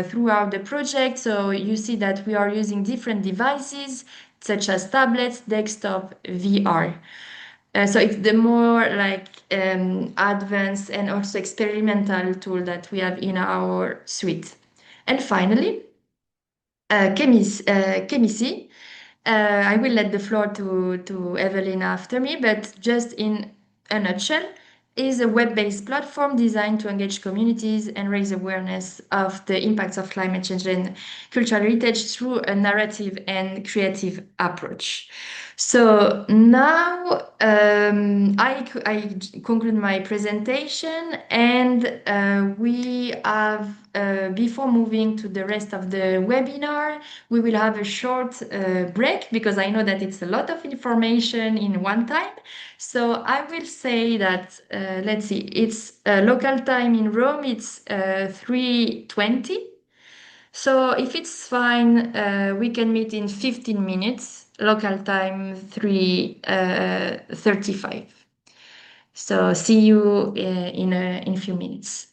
throughout the project. So you see that we are using different devices such as tablets, desktop, VR. So it's the more like advanced and also experimental tool that we have in our suite. And finally, ChemiSee. I will let the floor to Evelyn after me, but just in a nutshell, is a web-based platform designed to engage communities and raise awareness of the impacts of climate change and cultural heritage through a narrative and creative approach. So now I conclude my presentation, and we have, before moving to the rest of the webinar, we will have a short break because I know that it's a lot of information in one time. So I will say that, let's see, it's local time in Rome, it's 3:20. So if it's fine, we can meet in 15 minutes, local time 3:35. So see you in a few minutes.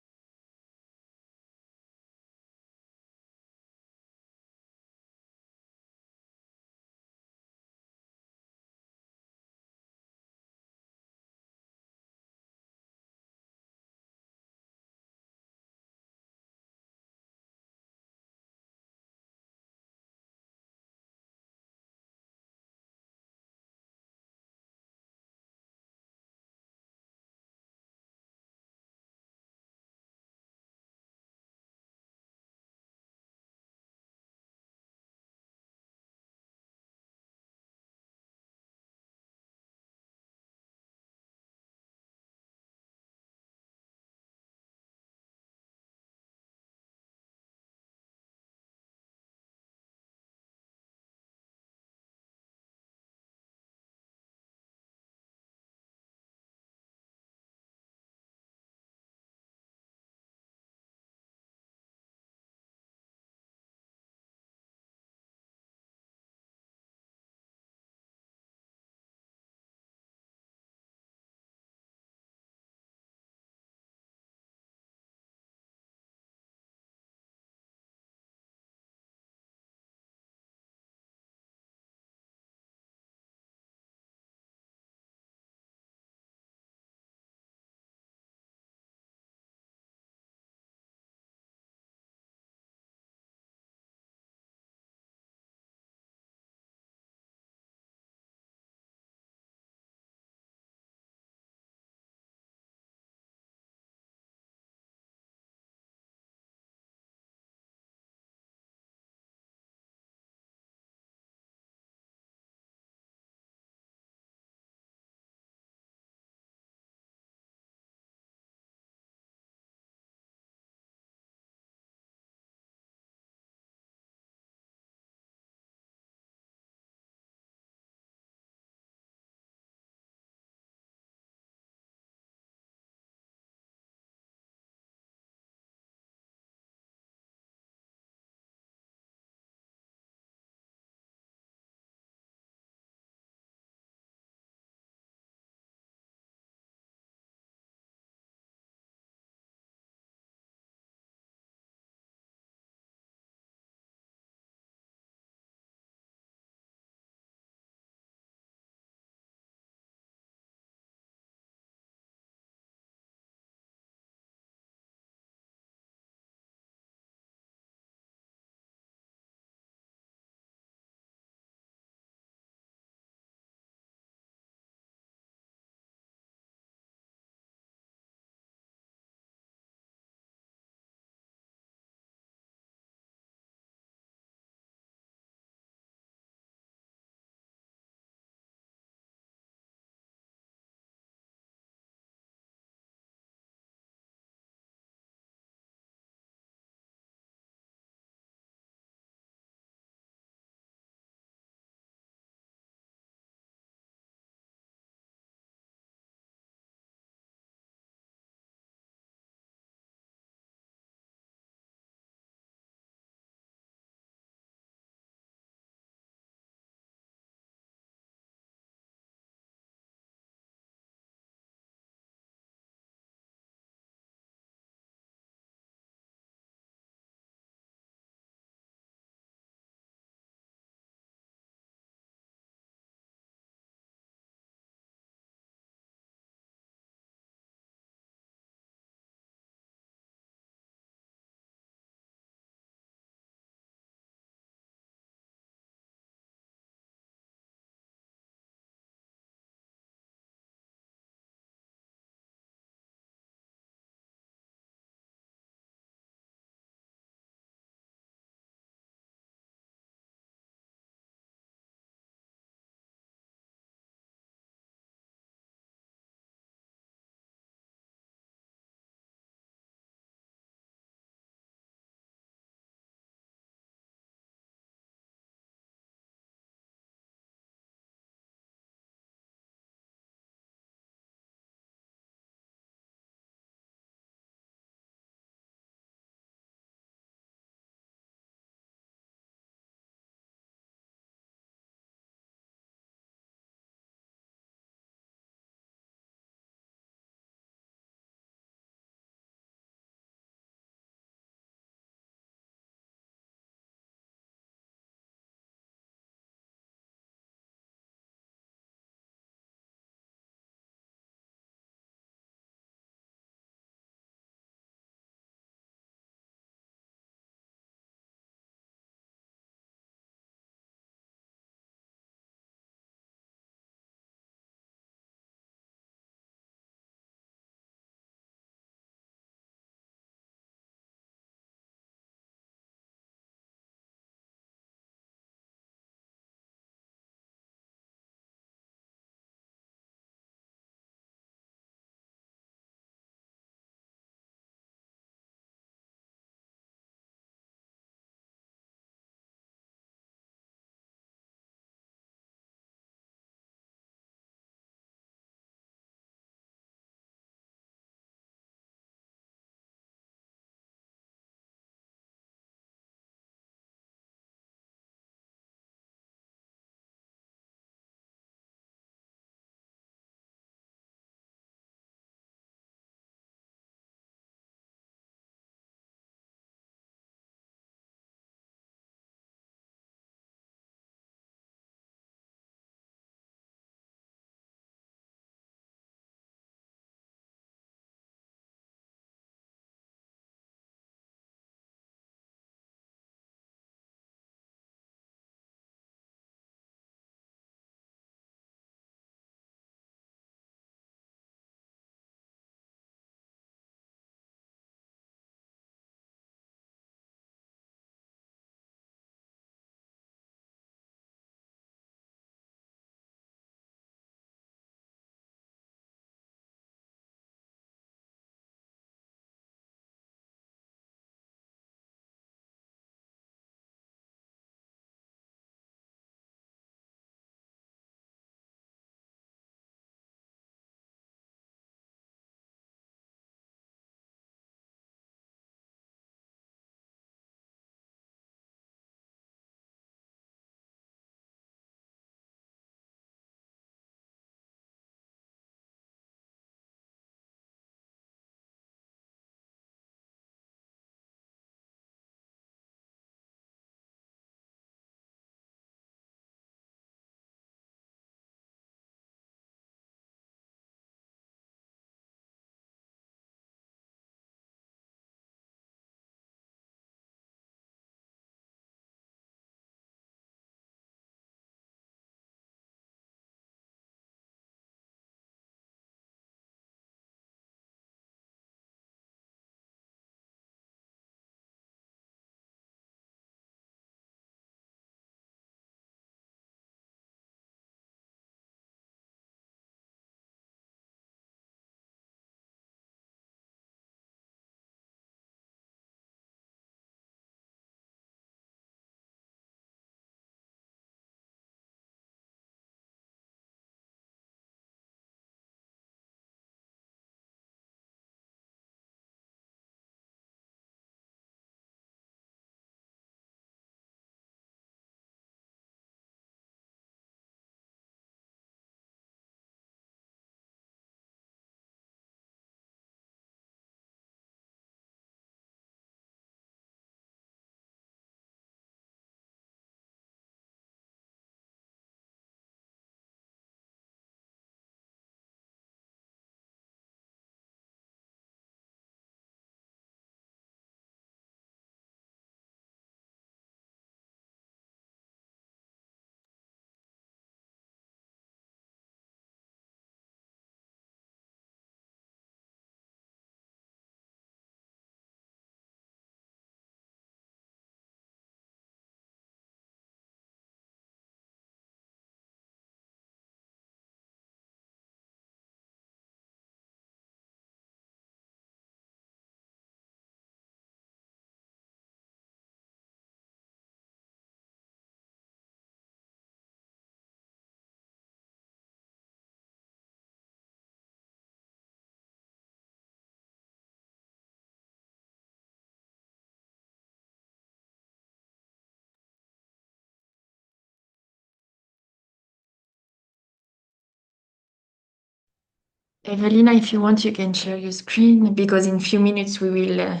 Evelina, if you want, you can share your screen because in a few minutes we will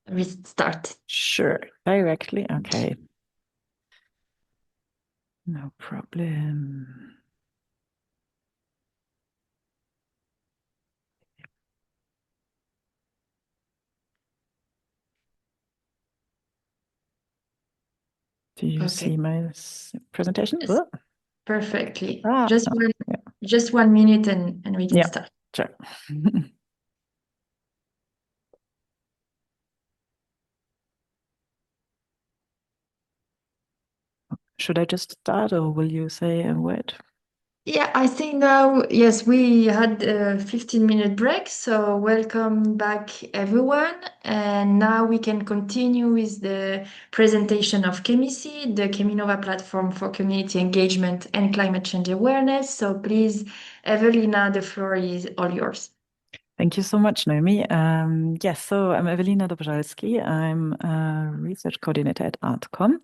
restart. Sure, directly. Okay. No problem. Do you see my presentation? Yes, perfectly. Ah, Just 1 minute and we can start. Sure. Should I just start or will you say a word? Yeah, I think now, yes, we had a 15-minute break, so welcome back everyone. And now we can continue with the presentation of ChemiSee, the ChemiNova platform for community engagement and climate change awareness. So please, Evelina, the floor is all yours. Thank you so much, Naomi. Yes, so I'm Ewelina Dobralski. I'm a research coordinator at Artcom.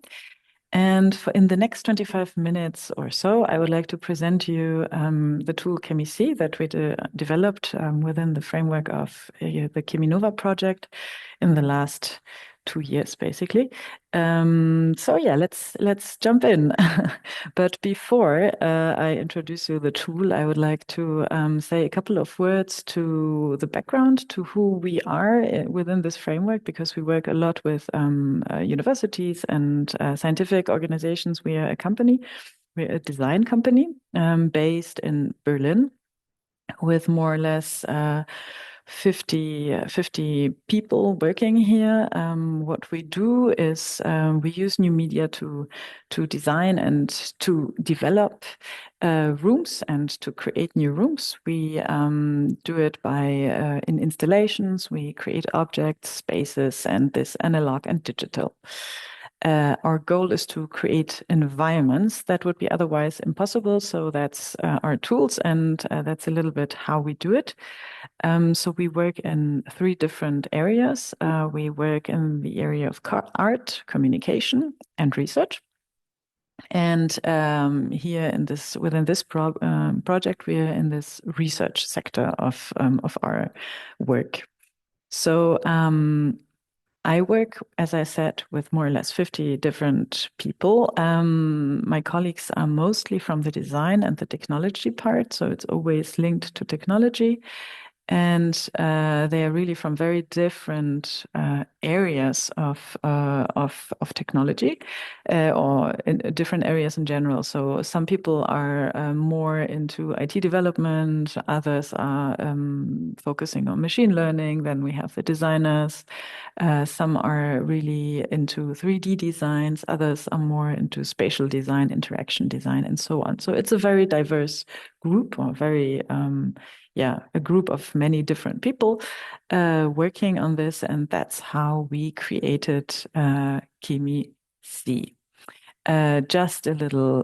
And in the next 25 minutes or so, I would like to present you the tool ChemiSee that we developed within the framework of the ChemiNova project in the last 2 years, basically. So yeah, let's jump in. But before I introduce you the tool, I would like to say a couple of words to the background, to who we are within this framework, because we work a lot with universities and scientific organizations. We are a company, we're a design company based in Berlin with more or less 50 people working here. What we do is we use new media to design and to develop rooms and to create new rooms. We do it by in installations. We create objects, spaces, and this analog and digital. Our goal is to create environments that would be otherwise impossible. So that's our tools, and that's a little bit how we do it. So we work in 3 different areas. We work in the area of art, communication, and research. And here within this project, we are in this research sector of our work. So I work, as I said, with more or less 50 different people. My colleagues are mostly from the design and the technology part, so it's always linked to technology. And they are really from very different areas of technology or in different areas in general. So some people are more into IT development, others are focusing on machine learning. Then we have the designers. Some are really into 3D designs, others are more into spatial design, interaction design, and so on. So it's a very diverse group, or very a group of many different people working on this, and that's how we created ChemiSee. Just a little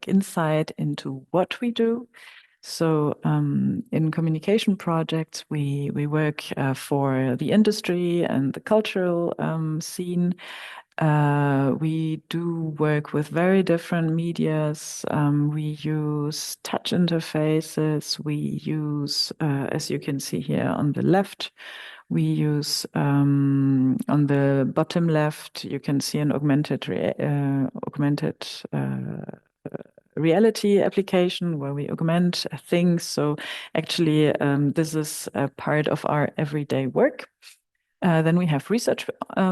insight into what we do. So in communication projects, we work for the industry and the cultural scene. We do work with very different medias. We use touch interfaces. We use, as you can see here on the left, we use on the bottom left, you can see an augmented reality application where we augment things. So actually, this is a part of our everyday work. Then we have research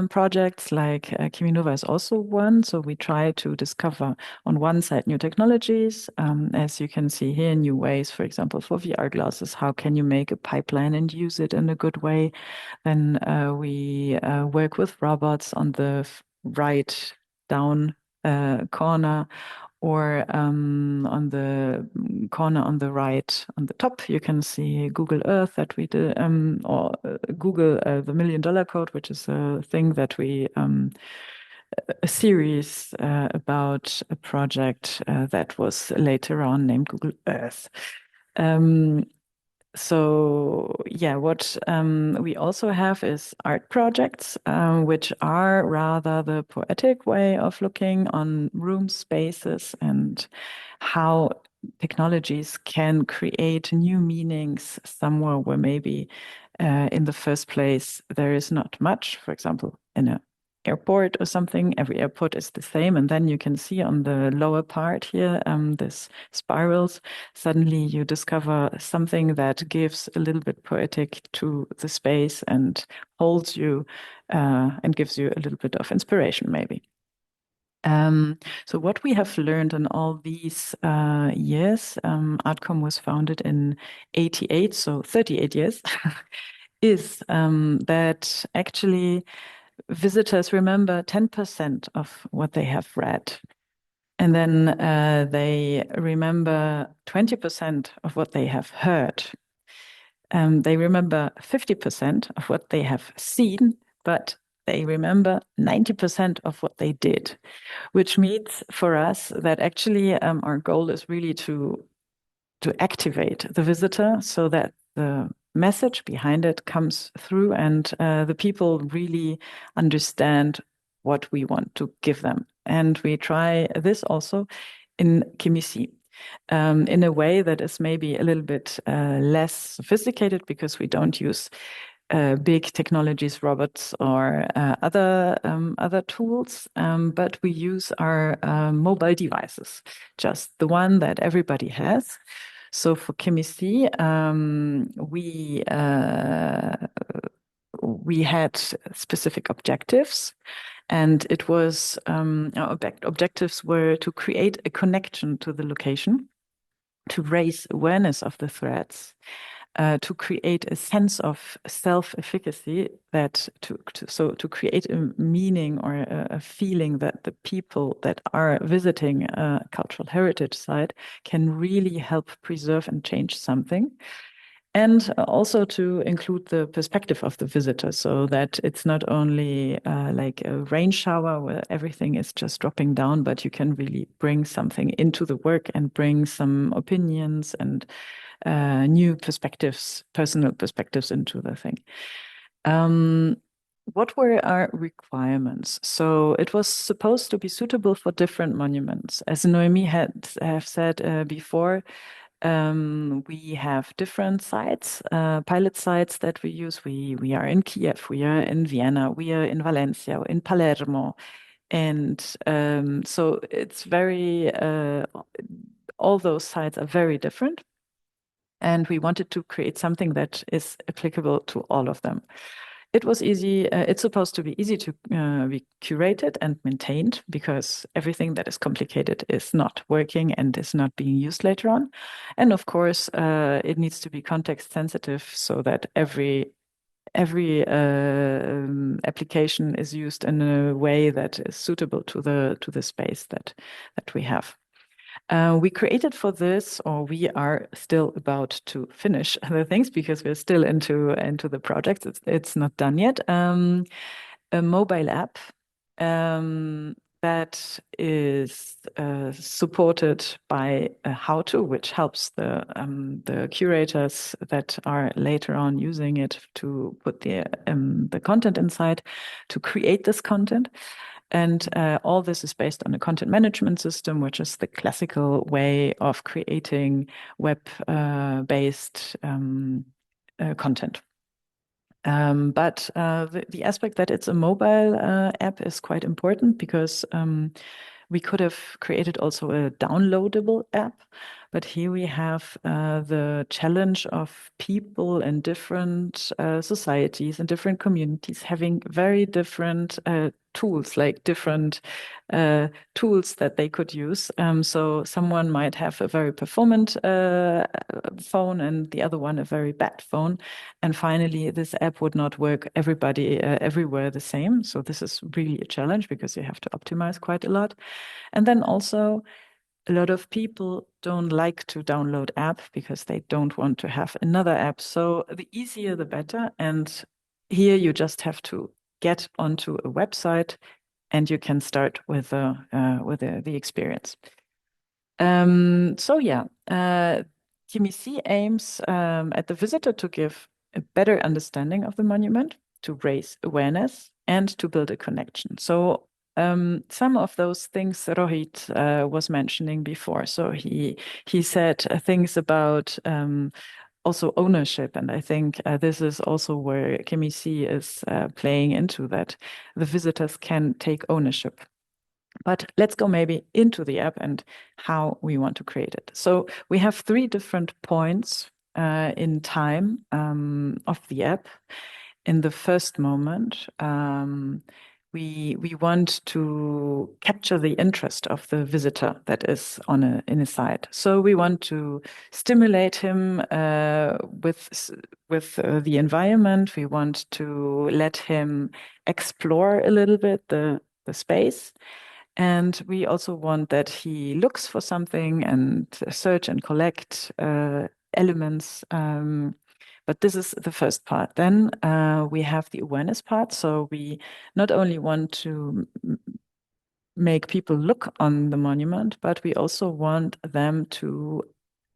projects like ChemiNova is also one. So we try to discover on one side new technologies, as you can see here, new ways, for example, for VR glasses. How can you make a pipeline and use it in a good way? Then we work with robots on the right down corner, or on the corner on the right, on the top, you can see Google Earth that we did, or Google the $1 Million Code, which is a thing that we a series about a project that was later on named Google Earth. So yeah, what we also have is art projects, which are rather the poetic way of looking on room spaces and how technologies can create new meanings somewhere where maybe in the first place there is not much. For example, in an airport or something, every airport is the same, and then you can see on the lower part here this spirals. Suddenly you discover something that gives a little bit poetic to the space and holds you and gives you a little bit of inspiration maybe. So what we have learned in all these years, Artcom was founded in 88, so 38 years, is that actually visitors remember 10% of what they have read. And then they remember 20% of what they have heard. They remember 50% of what they have seen, but they remember 90% of what they did, which means for us that actually our goal is really to activate the visitor so that the message behind it comes through and the people really understand what we want to give them. And we try this also in ChemiSee. In a way that is maybe a little bit less sophisticated because we don't use big technologies, robots, or other tools, but we use our mobile devices, just the one that everybody has. So for ChemiSee, we had specific objectives. And it was our objectives were to create a connection to the location, to raise awareness of the threats, to create a sense of self-efficacy, that to create a meaning or a feeling that the people that are visiting a cultural heritage site can really help preserve and change something. And also to include the perspective of the visitor, so that it's not only like a rain shower where everything is just dropping down, but you can really bring something into the work and bring some opinions and new perspectives, personal perspectives into the thing. What were our requirements? So it was supposed to be suitable for different monuments. As Noemi have said before, we have different sites, pilot sites that we use. We are in Kiev, we are in Vienna, we are in Valencia, in Palermo. And so it's very, all those sites are very different. And we wanted to create something that is applicable to all of them. It was easy. It's supposed to be easy to be curated and maintained, because everything that is complicated is not working and is not being used later on. And of course, it needs to be context sensitive, so that every application is used in a way that is suitable to the space that we have. We created for this, or we are still about to finish the things because we're still into the project. It's not done yet. A mobile app that is supported by a how-to, which helps the curators that are later on using it to put the content inside, to create this content. And all this is based on a content management system, which is the classical way of creating web-based content. But the aspect that it's a mobile app is quite important, because we could have created also a downloadable app. But here we have the challenge of people in different societies and different communities having very different tools, like different tools that they could use. So someone might have a very performant phone and the other one a very bad phone. And finally, this app would not work everybody everywhere the same. So this is really a challenge, because you have to optimize quite a lot. And then also, a lot of people don't like to download app because they don't want to have another app. So the easier, the better. And here you just have to get onto a website and you can start with the experience. So yeah, ChemiSee aims at the visitor to give a better understanding of the monument, to raise awareness, and to build a connection. So some of those things Rohit was mentioning before. So he said things about also ownership, and I think this is also where ChemiSee is playing into that. The visitors can take ownership. But let's go maybe into the app and how we want to create it. So we have 3 different points in time of the app. In the first moment, we want to capture the interest of the visitor that is in a site. So we want to stimulate him with the environment. We want to let him explore a little bit the space. And we also want that he looks for something and search and collect elements. But this is the first part. Then we have the awareness part. So we not only want to make people look on the monument, but we also want them to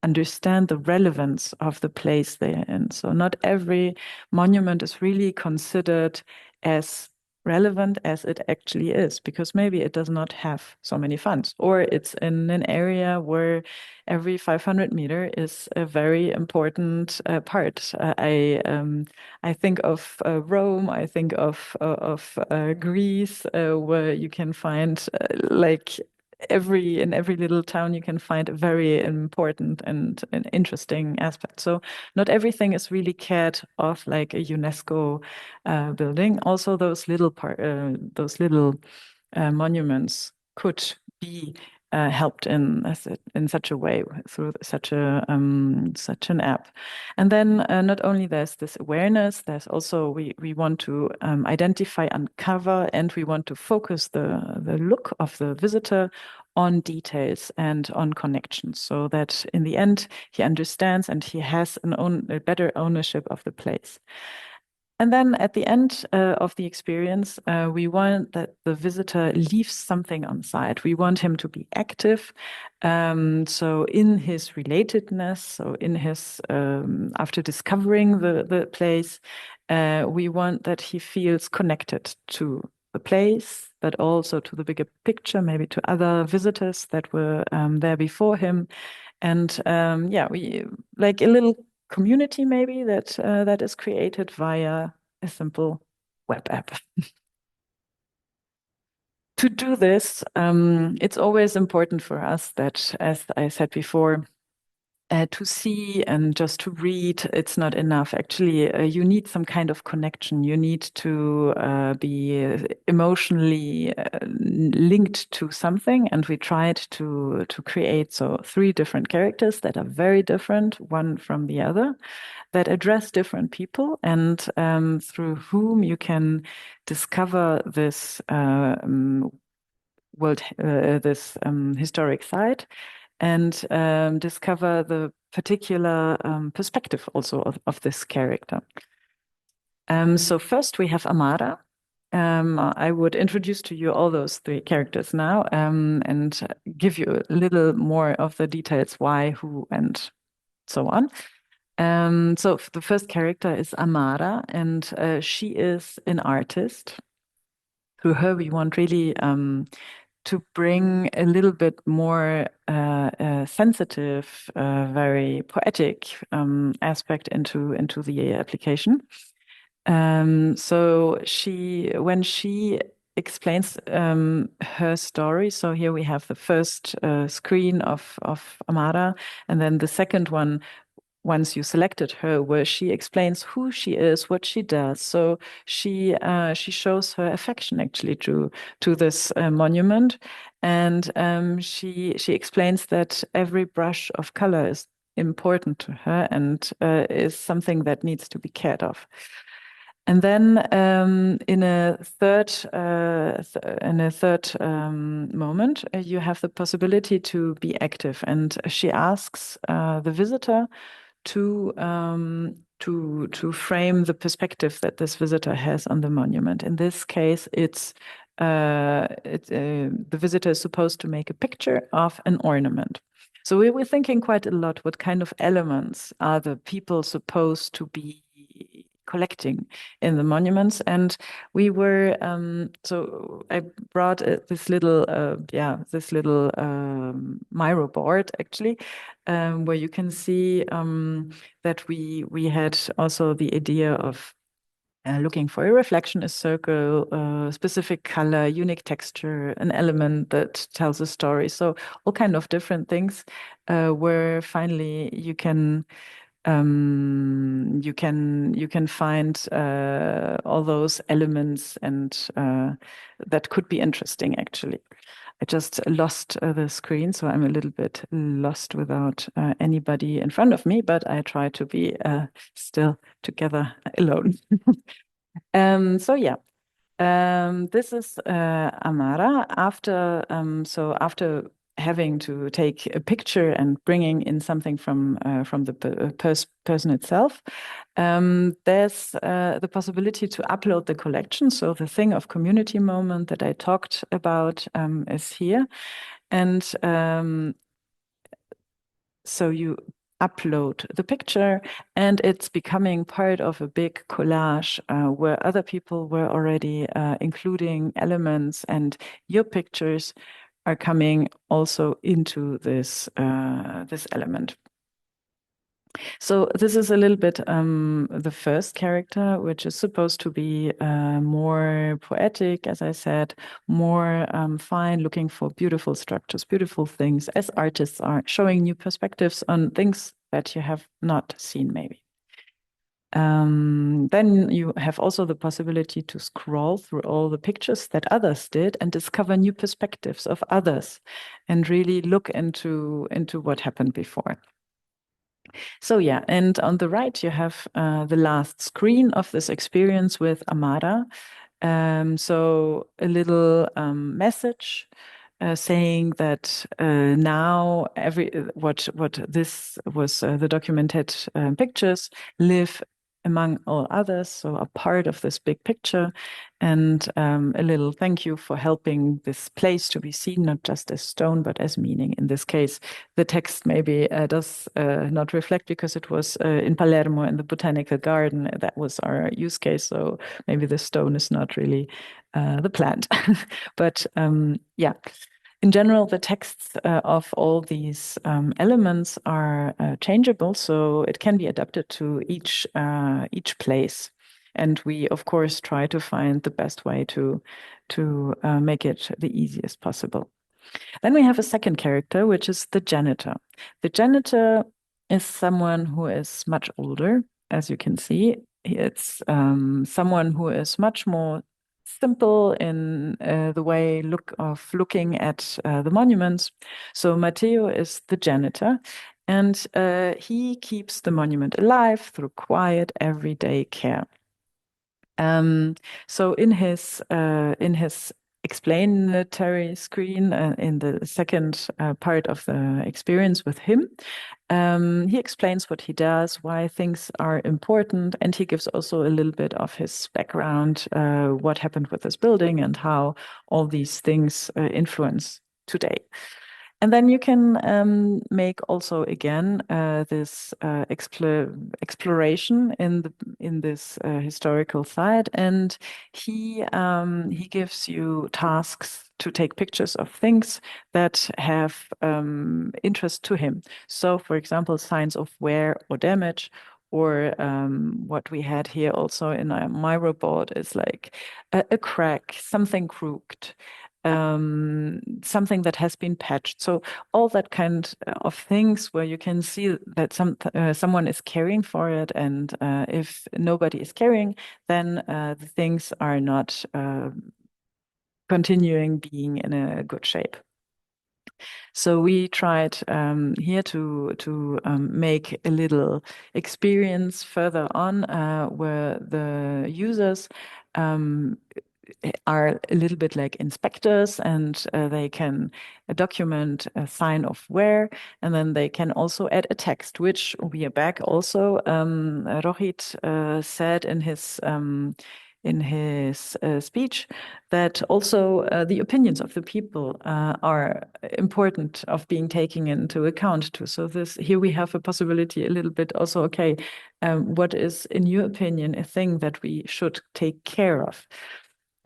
understand the relevance of the place they're in. So not every monument is really considered as relevant as it actually is, because maybe it does not have so many funds, or it's in an area where every 500 meter is a very important part. I think of Rome. I think of Greece, where you can find like in every little town you can find a very important and an interesting aspect. So not everything is really cared of like a UNESCO building. Also, those little monuments could be helped in such a way through such an app. And then not only there's this awareness, there's also we want to identify, uncover, and we want to focus the look of the visitor on details and on connections, so that in the end he understands and he has a better ownership of the place. And then at the end of the experience, we want that the visitor leaves something on site. We want him to be active. So in his relatedness, so in his, after discovering the place, we want that he feels connected to the place, but also to the bigger picture, maybe to other visitors that were there before him. And we like a little community maybe that is created via a simple web app. To do this, it's always important for us that, as I said before, to see and just to read, it's not enough. Actually, you need some kind of connection. You need to be emotionally linked to something. And we tried to create 3 different characters that are very different, one from the other, that address different people, and through whom you can discover this historic site, and discover the particular perspective also of this character. So first we have Amara. I would introduce to you all those 3 characters now, and give you a little more of the details, why, who, and so on. So the first character is Amara, and she is an artist. Through her, we want really to bring a little bit more sensitive, very poetic aspect into the application. So when she explains her story, so here we have the first screen of Amara, and then the second one, once you selected her, where she explains who she is, what she does. So she shows her affection actually to this monument, and she explains that every brush of color is important to her and is something that needs to be cared of. And then in a third moment, you have the possibility to be active, and she asks the visitor to frame the perspective that this visitor has on the monument. In this case, the visitor is supposed to make a picture of an ornament. So we were thinking quite a lot, what kind of elements are the people supposed to be collecting in the monuments. And we were, so I brought this little Miro board actually, where you can see that we had also the idea of looking for a reflection, a circle, a specific color, unique texture, an element that tells a story. So all kind of different things where finally you can find all those elements, and that could be interesting actually. I just lost the screen, so I'm a little bit lost without anybody in front of me, but I try to be still together alone. So yeah, this is Amara. After having to take a picture and bringing in something from the person itself, there's the possibility to upload the collection. So the thing of community moment that I talked about is here, and so you upload the picture, and it's becoming part of a big collage where other people were already including elements, and your pictures are coming also into this this element. So this is a little bit the first character, which is supposed to be more poetic, as I said, more fine, looking for beautiful structures, beautiful things, as artists are, showing new perspectives on things that you have not seen maybe. Then you have also the possibility to scroll through all the pictures that others did and discover new perspectives of others and really look into what happened before. So yeah, and on the right you have the last screen of this experience with Amara. So a little message saying that now what this was the documented pictures live among all others, so a part of this big picture, and a little thank you for helping this place to be seen not just as stone but as meaning. In this case, the text maybe does not reflect because it was in Palermo in the botanical garden. That was our use case, so maybe the stone is not really the plant. But yeah. In general, the texts of all these elements are changeable, so it can be adapted to each place. And we, of course, try to find the best way to make it the easiest possible. Then we have a second character, which is the janitor. The janitor is someone who is much older, as you can see. It's someone who is much more simple in the way of looking at the monuments. So Matteo is the janitor, and he keeps the monument alive through quiet, everyday care. So in his explanatory screen in the second part of the experience with him, he explains what he does, why things are important, and he gives also a little bit of his background, what happened with this building and how all these things influence today. And then you can make also again this exploration in this historical site, and he gives you tasks to take pictures of things that have interest to him. So, for example, signs of wear or damage. Or what we had here also in my report is like a crack, something crooked, something that has been patched. So all that kind of things where you can see that someone is caring for it, and if nobody is caring, then the things are not continuing being in a good shape. So we tried here to make a little experience further on where the users are a little bit like inspectors, and they can document a sign of wear, and then they can also add a text, which we are back also. Rohit said in his speech that also the opinions of the people are important of being taken into account too. So here we have a possibility a little bit also, okay, what is, in your opinion, a thing that we should take care of?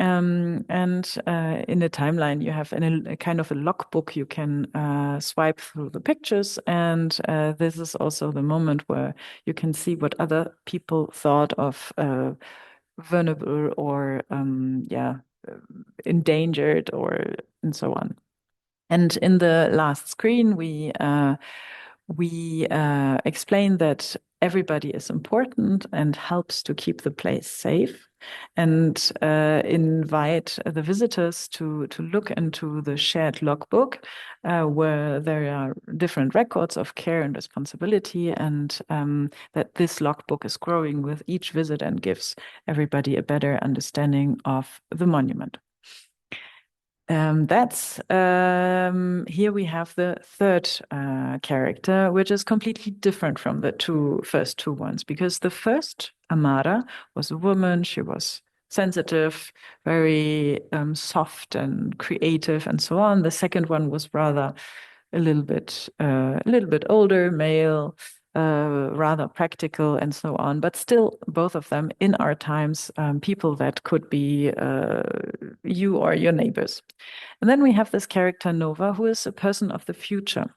And in the timeline, you have a kind of a logbook. You can swipe through the pictures, and this is also the moment where you can see what other people thought of vulnerable or endangered, or and so on. And in the last screen, we explain that everybody is important and helps to keep the place safe, and invite the visitors to look into the shared logbook, where there are different records of care and responsibility, and that this logbook is growing with each visit and gives everybody a better understanding of the monument. Here we have the third character, which is completely different from the first two ones, because the first Amara was a woman. She was sensitive, very soft and creative, and so on. The second one was rather a little bit older, male, rather practical, and so on. But still, both of them in our times, people that could be you or your neighbors. And then we have this character Nova, who is a person of the future.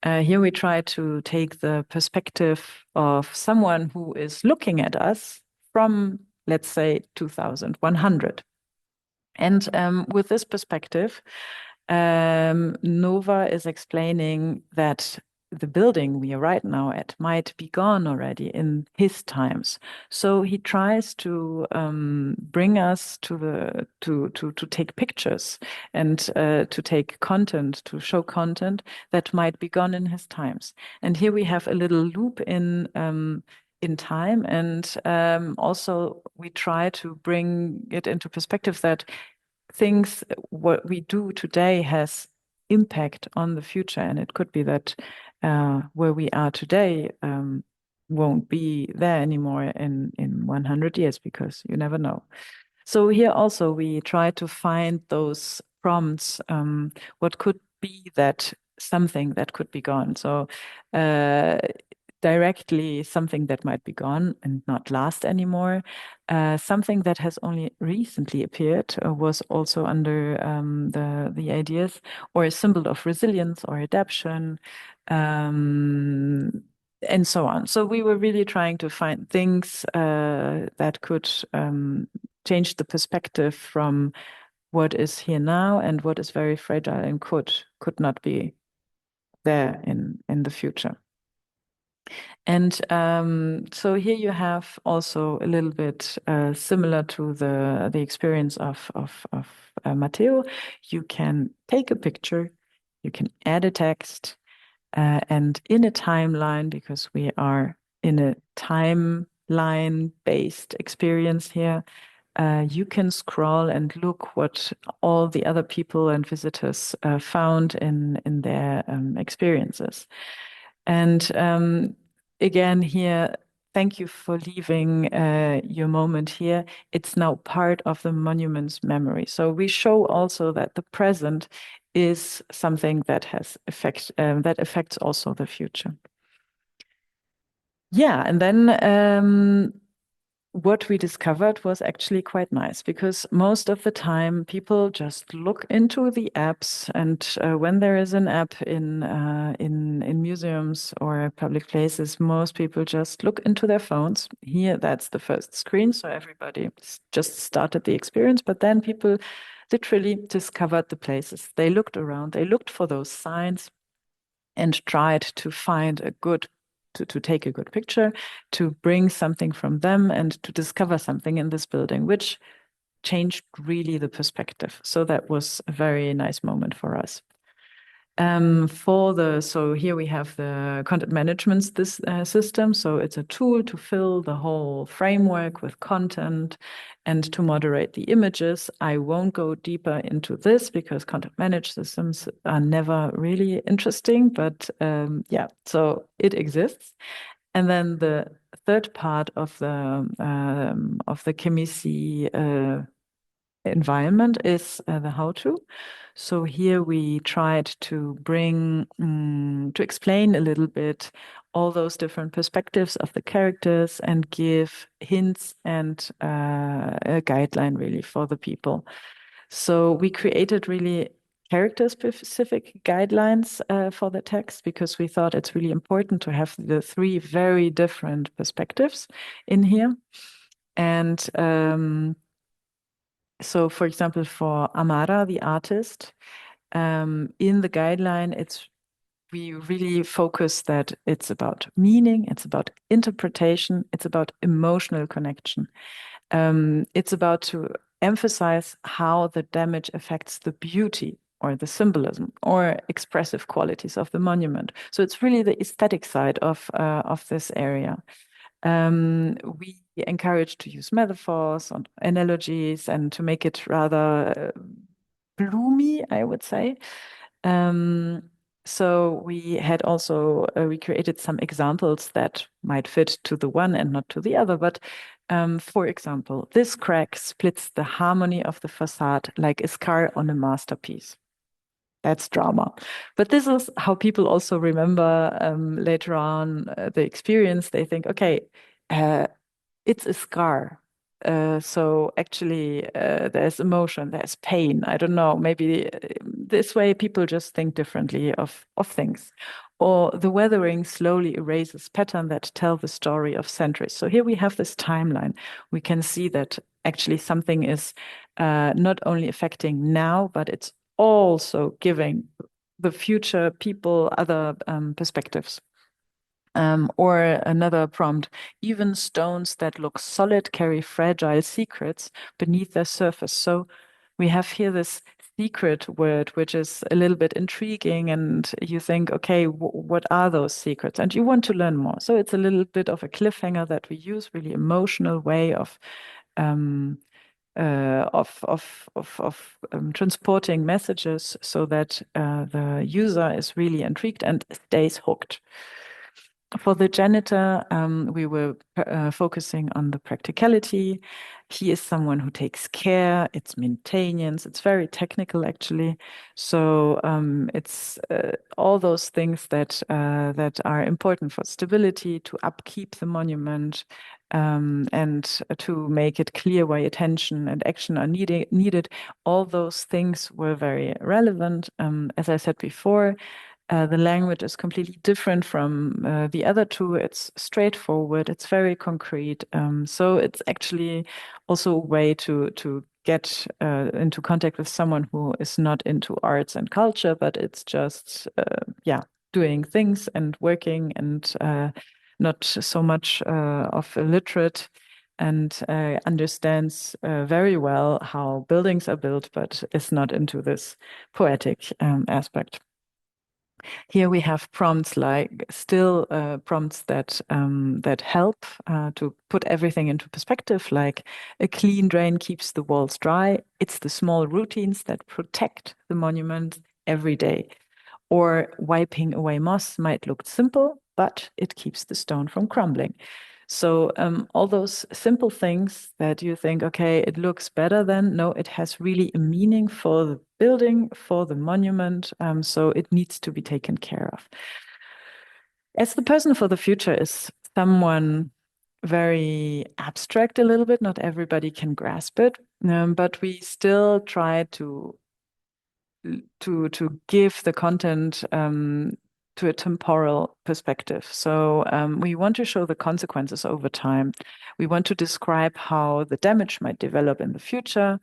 Here we try to take the perspective of someone who is looking at us from, let's say, 2100. And with this perspective, Nova is explaining that the building we are right now at might be gone already in his times. So he tries to bring us to take pictures and to take content, to show content that might be gone in his times. And here we have a little loop in time, and also we try to bring it into perspective that things what we do today has impact on the future, and it could be that where we are today won't be there anymore in 100 years, because you never know. So here also we try to find those prompts, what could be that something that could be gone. So directly something that might be gone and not last anymore. Something that has only recently appeared was also under the ideas, or a symbol of resilience or adaptation, and so on. So we were really trying to find things that could change the perspective from what is here now and what is very fragile and could not be there in the future. And so here you have also a little bit similar to the experience of Matteo. You can take a picture, you can add a text, and in a timeline, because we are in a timeline-based experience here, you can scroll and look what all the other people and visitors found in their experiences. And again here, thank you for leaving your moment here. It's now part of the monument's memory. So we show also that the present is something that has that affects also the future. Yeah, and then what we discovered was actually quite nice, because most of the time people just look into the apps, and when there is an app in museums or public places, most people just look into their phones. Here, that's the first screen, so everybody just started the experience, but then people literally discovered the places. They looked around, they looked for those signs, and tried to find a good to take a good picture, to bring something from them, and to discover something in this building, which changed really the perspective. So that was a very nice moment for us. So here we have the content management system. So it's a tool to fill the whole framework with content and to moderate the images. I won't go deeper into this because content management systems are never really interesting, but yeah, so it exists. And then the third part of the ChemiSee environment is the how-to. So here we tried to bring, to explain a little bit all those different perspectives of the characters and give hints and a guideline really for the people. So we created really character-specific guidelines for the text because we thought it's really important to have the three very different perspectives in here. And so, for example, for Amara, the artist, in the guideline, we really focus that it's about meaning, it's about interpretation, it's about emotional connection. It's about to emphasize how the damage affects the beauty or the symbolism or expressive qualities of the monument. So it's really the aesthetic side of this area. We encourage to use metaphors and analogies and to make it rather gloomy, I would say. So we had also we created some examples that might fit to the one and not to the other. But for example, this crack splits the harmony of the facade like a scar on a masterpiece. That's drama. But this is how people also remember later on the experience. They think, okay, it's a scar. So actually, there's emotion, there's pain. I don't know. Maybe this way people just think differently of things. Or the weathering slowly erases pattern that tell the story of centuries. So here we have this timeline. We can see that actually something is not only affecting now, but it's also giving the future people other perspectives. Or another prompt, even stones that look solid carry fragile secrets beneath their surface. So we have here this secret word, which is a little bit intriguing, and you think, okay, what are those secrets? And you want to learn more. So it's a little bit of a cliffhanger that we use, really emotional way of transporting messages so that the user is really intrigued and stays hooked. For the janitor, we were focusing on the practicality. He is someone who takes care. It's maintenance. It's very technical, actually. So it's all those things that are important for stability, to upkeep the monument, and to make it clear why attention and action are needed. All those things were very relevant. As I said before, the language is completely different from the other two. It's straightforward. It's very concrete. So it's actually also a way to get into contact with someone who is not into arts and culture, but it's just doing things and working and not so much of illiterate, and understands very well how buildings are built, but is not into this poetic aspect. Here we have prompts like still prompts that help to put everything into perspective, like a clean drain keeps the walls dry. It's the small routines that protect the monument every day. Or wiping away moss might look simple, but it keeps the stone from crumbling. So all those simple things that you think, okay, it looks better than, no, it has really a meaning for the building, for the monument. So it needs to be taken care of. As the person for the future is someone very abstract a little bit, not everybody can grasp it, but we still try to give the content to a temporal perspective. So we want to show the consequences over time. We want to describe how the damage might develop in the future.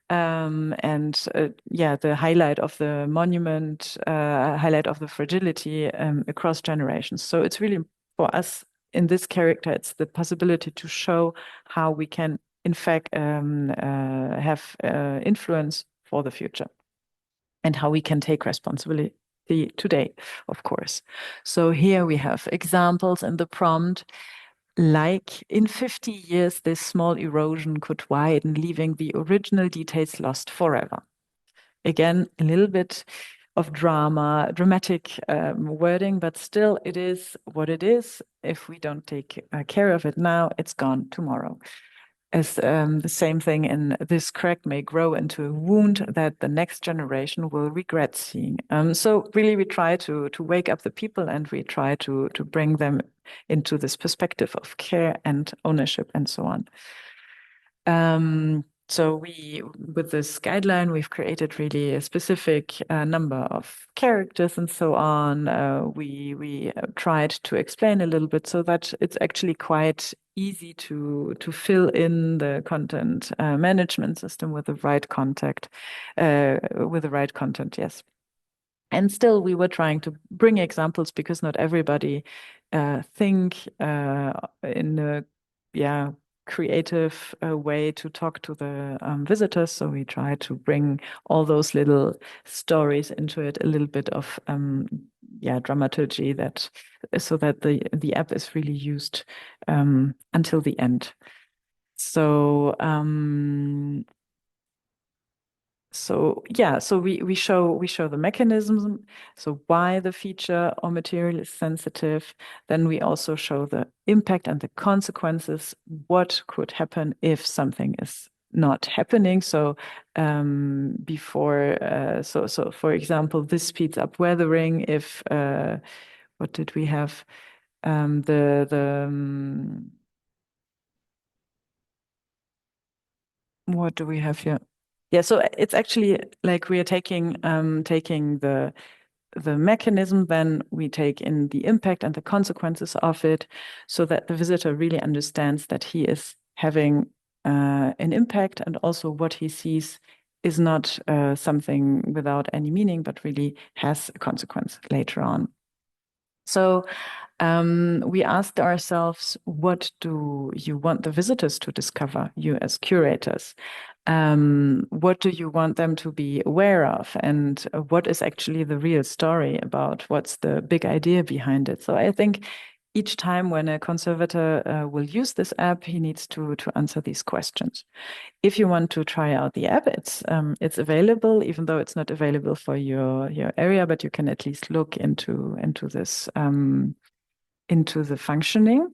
And the highlight of the monument, highlight of the fragility across generations. So it's really, for us in this character, it's the possibility to show how we can, in fact, have influence for the future, and how we can take responsibility today, of course. So here we have examples in the prompt, like in 50 years, this small erosion could widen, leaving the original details lost forever. Again, a little bit of dramatic wording, but still it is what it is. If we don't take care of it now, it's gone tomorrow. the same thing in this crack may grow into a wound that the next generation will regret seeing. So really we try to wake up the people, and we try to bring them into this perspective of care and ownership and so on. So with this guideline, we've created really a specific number of characters and so on. We tried to explain a little bit so that it's actually quite easy to fill in the content management system with the right content. Yes. And still, we were trying to bring examples because not everybody think in a creative way to talk to the visitors. So we try to bring all those little stories into it, a little bit of dramaturgy so that the app is really used until the end. So we show the mechanisms, so why the feature or material is sensitive. Then we also show the impact and the consequences, what could happen if something is not happening. So for example, this speeds up weathering if what did we have? What do we have here? Yeah, so it's actually like we are taking the mechanism, then we take in the impact and the consequences of it, so that the visitor really understands that he is having an impact, and also what he sees is not something without any meaning, but really has a consequence later on. So we asked ourselves, what do you want the visitors to discover, you as curators? What do you want them to be aware of? And what is actually the real story about what's the big idea behind it? So I think each time when a conservator will use this app, he needs to answer these questions. If you want to try out the app, it's available, even though it's not available for your area, but you can at least look into this into the functioning.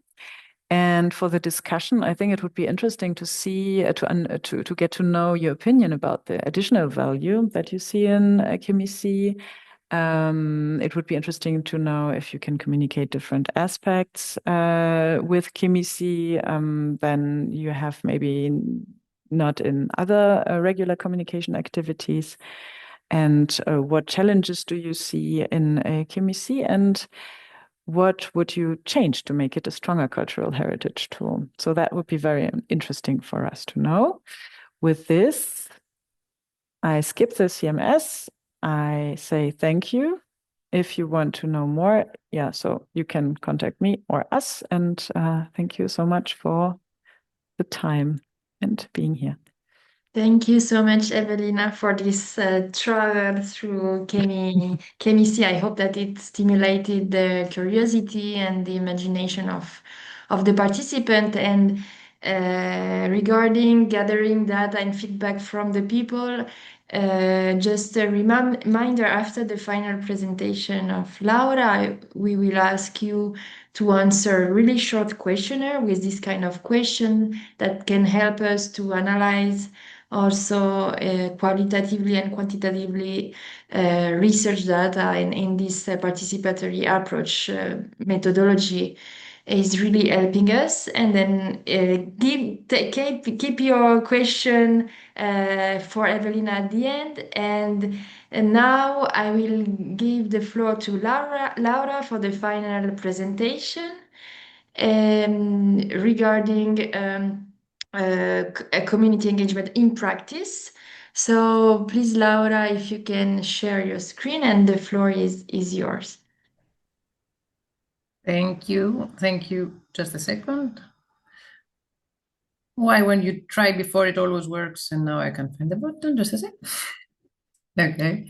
And for the discussion, I think it would be interesting to see to get to know your opinion about the additional value that you see in ChemiSee. It would be interesting to know if you can communicate different aspects with ChemiSee than you have maybe not in other regular communication activities. And what challenges do you see in ChemiSee, and what would you change to make it a stronger cultural heritage tool? So that would be very interesting for us to know. With this, I skip the CMS. I say thank you. If you want to know more, so you can contact me or us. And thank you so much for the time and being here. Thank you so much, Evelina, for this travel through ChemiSee. I hope that it stimulated the curiosity and the imagination of the participant. And regarding gathering data and feedback from the people, just a reminder, after the final presentation of Laura, we will ask you to answer a really short questionnaire with this kind of question that can help us to analyze also qualitatively and quantitatively research data in this participatory approach methodology is really helping us. And then keep your question for Evelina at the end. And now I will give the floor to Laura for the final presentation regarding community engagement in practice. So please, Laura, if you can share your screen, and the floor is yours. Thank you. Thank you. Just a second. Why, when you try before, it always works, and now I can find the button. Just a sec. Okay.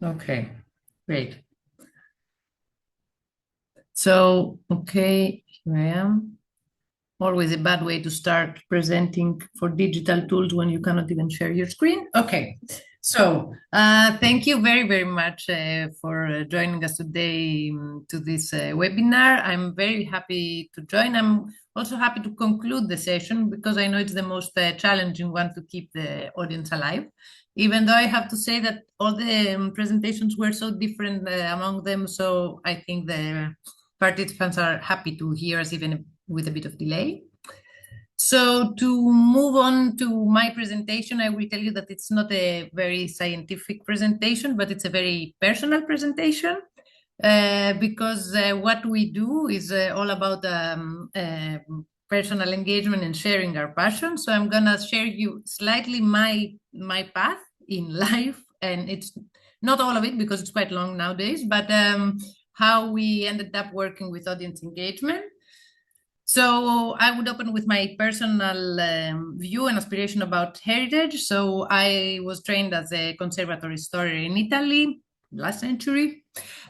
Okay, great. So, okay, here I am. Always a bad way to start presenting for digital tools when you cannot even share your screen. Okay, So, thank you very, very much for joining us today to this webinar. I'm very happy to join. I'm also happy to conclude the session because I know it's the most challenging one to keep the audience alive. Even though I have to say that all the presentations were so different among them, so I think the participants are happy to hear us even with a bit of delay. So to move on to my presentation, I will tell you that it's not a very scientific presentation, but it's a very personal presentation because what we do is all about personal engagement and sharing our passion. So I'm gonna share you slightly my path in life, and it's not all of it because it's quite long nowadays, but how we ended up working with audience engagement. So I would open with my personal view and aspiration about heritage. So I was trained as a conservatory historian in Italy last century.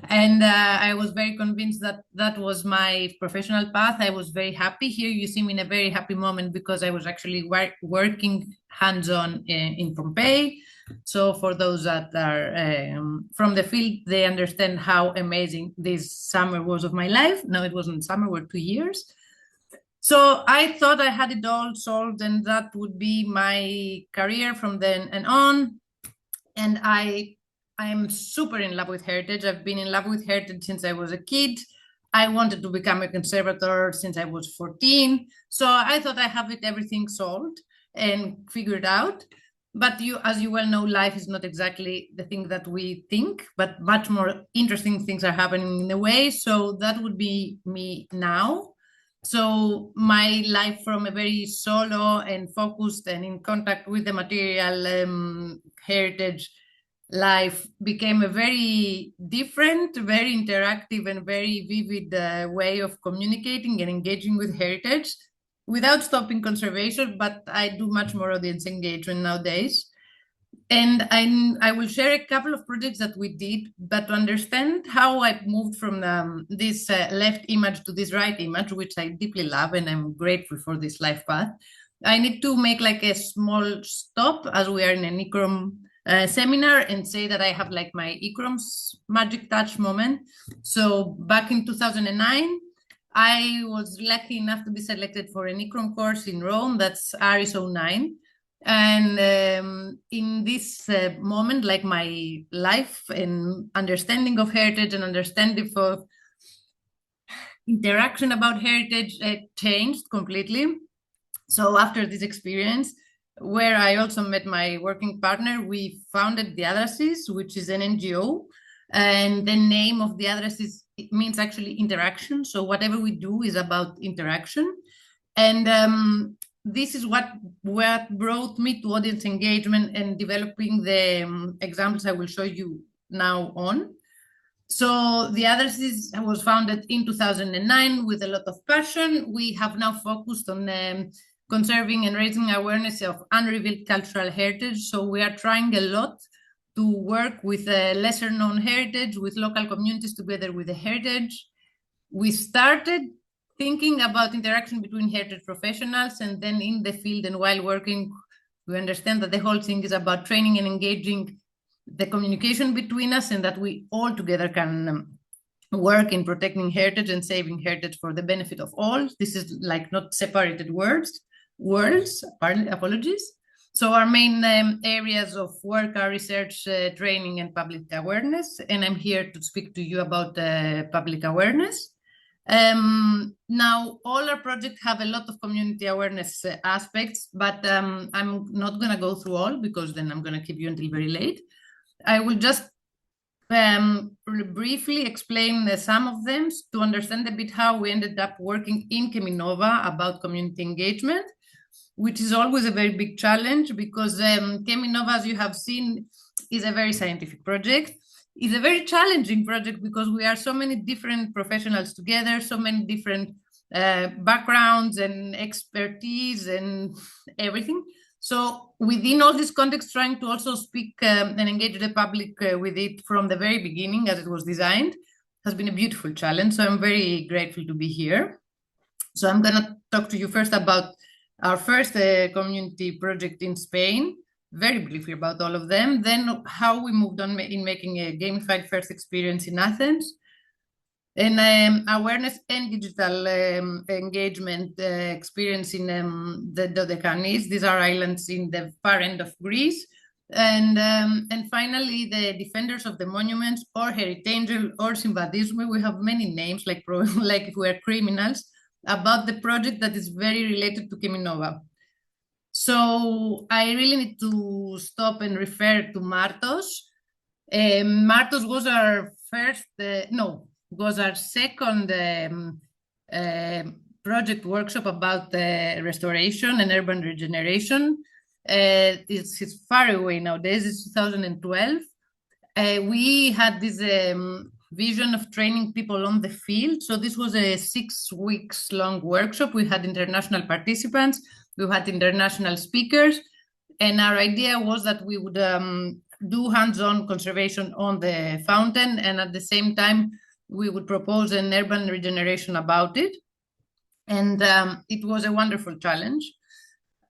And I was very convinced that that was my professional path. I was very happy. Here you see me in a very happy moment because I was actually working hands-on in Pompeii. So for those that are from the field, they understand how amazing this summer was of my life. No, it wasn't summer, it were 2 years. So I thought I had it all solved and that would be my career from then and on. And I'm super in love with heritage. I've been in love with heritage since I was a kid. I wanted to become a conservator since I was 14. So I thought I have everything solved and figured out. But as you well know, life is not exactly the thing that we think, but much more interesting things are happening in a way. So that would be me now. So my life from a very solo and focused and in contact with the material heritage life became a very different, very interactive and very vivid way of communicating and engaging with heritage without stopping conservation, but I do much more audience engagement nowadays. And I will share a couple of projects that we did, but to understand how I moved from this left image to this right image, which I deeply love and I'm grateful for this life path, I need to make like a small stop as we are in an ECROM seminar and say that I have like my ECROM's magic touch moment. So back in 2009, I was lucky enough to be selected for an ECROM course in Rome, that's ARIS 09. And in this moment, like my life and understanding of heritage and understanding of interaction about heritage changed completely. So after this experience, where I also met my working partner, we founded the Addresses, which is an NGO. And the name of the Addresses, it means actually interaction. So whatever we do is about interaction. And this is what brought me to audience engagement and developing the examples I will show you now on. So the Addresses was founded in 2009 with a lot of passion. We have now focused on conserving and raising awareness of unrevealed cultural heritage. So we are trying a lot to work with lesser known heritage, with local communities together with the heritage. We started thinking about interaction between heritage professionals, and then in the field and while working, we understand that the whole thing is about training and engaging the communication between us, and that we all together can work in protecting heritage and saving heritage for the benefit of all. This is like not separated worlds, apologies. So our main areas of work are research, training, and public awareness. And I'm here to speak to you about public awareness. Now, all our projects have a lot of community awareness aspects, but I'm not going to go through all because then I'm going to keep you until very late. I will just briefly explain some of them to understand a bit how we ended up working in ChemiNova about community engagement, which is always a very big challenge because ChemiNova, as you have seen, is a very scientific project. It's a very challenging project because we are so many different professionals together, so many different backgrounds and expertise and everything. So within all this context, trying to also speak and engage the public with it from the very beginning as it was designed has been a beautiful challenge. So I'm very grateful to be here. So I'm going to talk to you first about our first community project in Spain. very briefly about all of them. Then how we moved on in making a gamified first experience in Athens. And awareness and digital engagement experience in the Dodecanis. These are islands in the far end of Greece. And finally, the defenders of the monuments, or heritage, or Symbadisme. We have many names, like if we are criminals, about the project that is very related to ChemiNova. So I really need to stop and refer to Martos. Martos was our first, was our second project workshop about restoration and urban regeneration. It's far away nowadays, it's 2012. We had this vision of training people on the field. So this was a 6 weeks long workshop. We had international participants, we had international speakers, and our idea was that we would do hands-on conservation on the fountain, and at the same time we would propose an urban regeneration about it. And it was a wonderful challenge.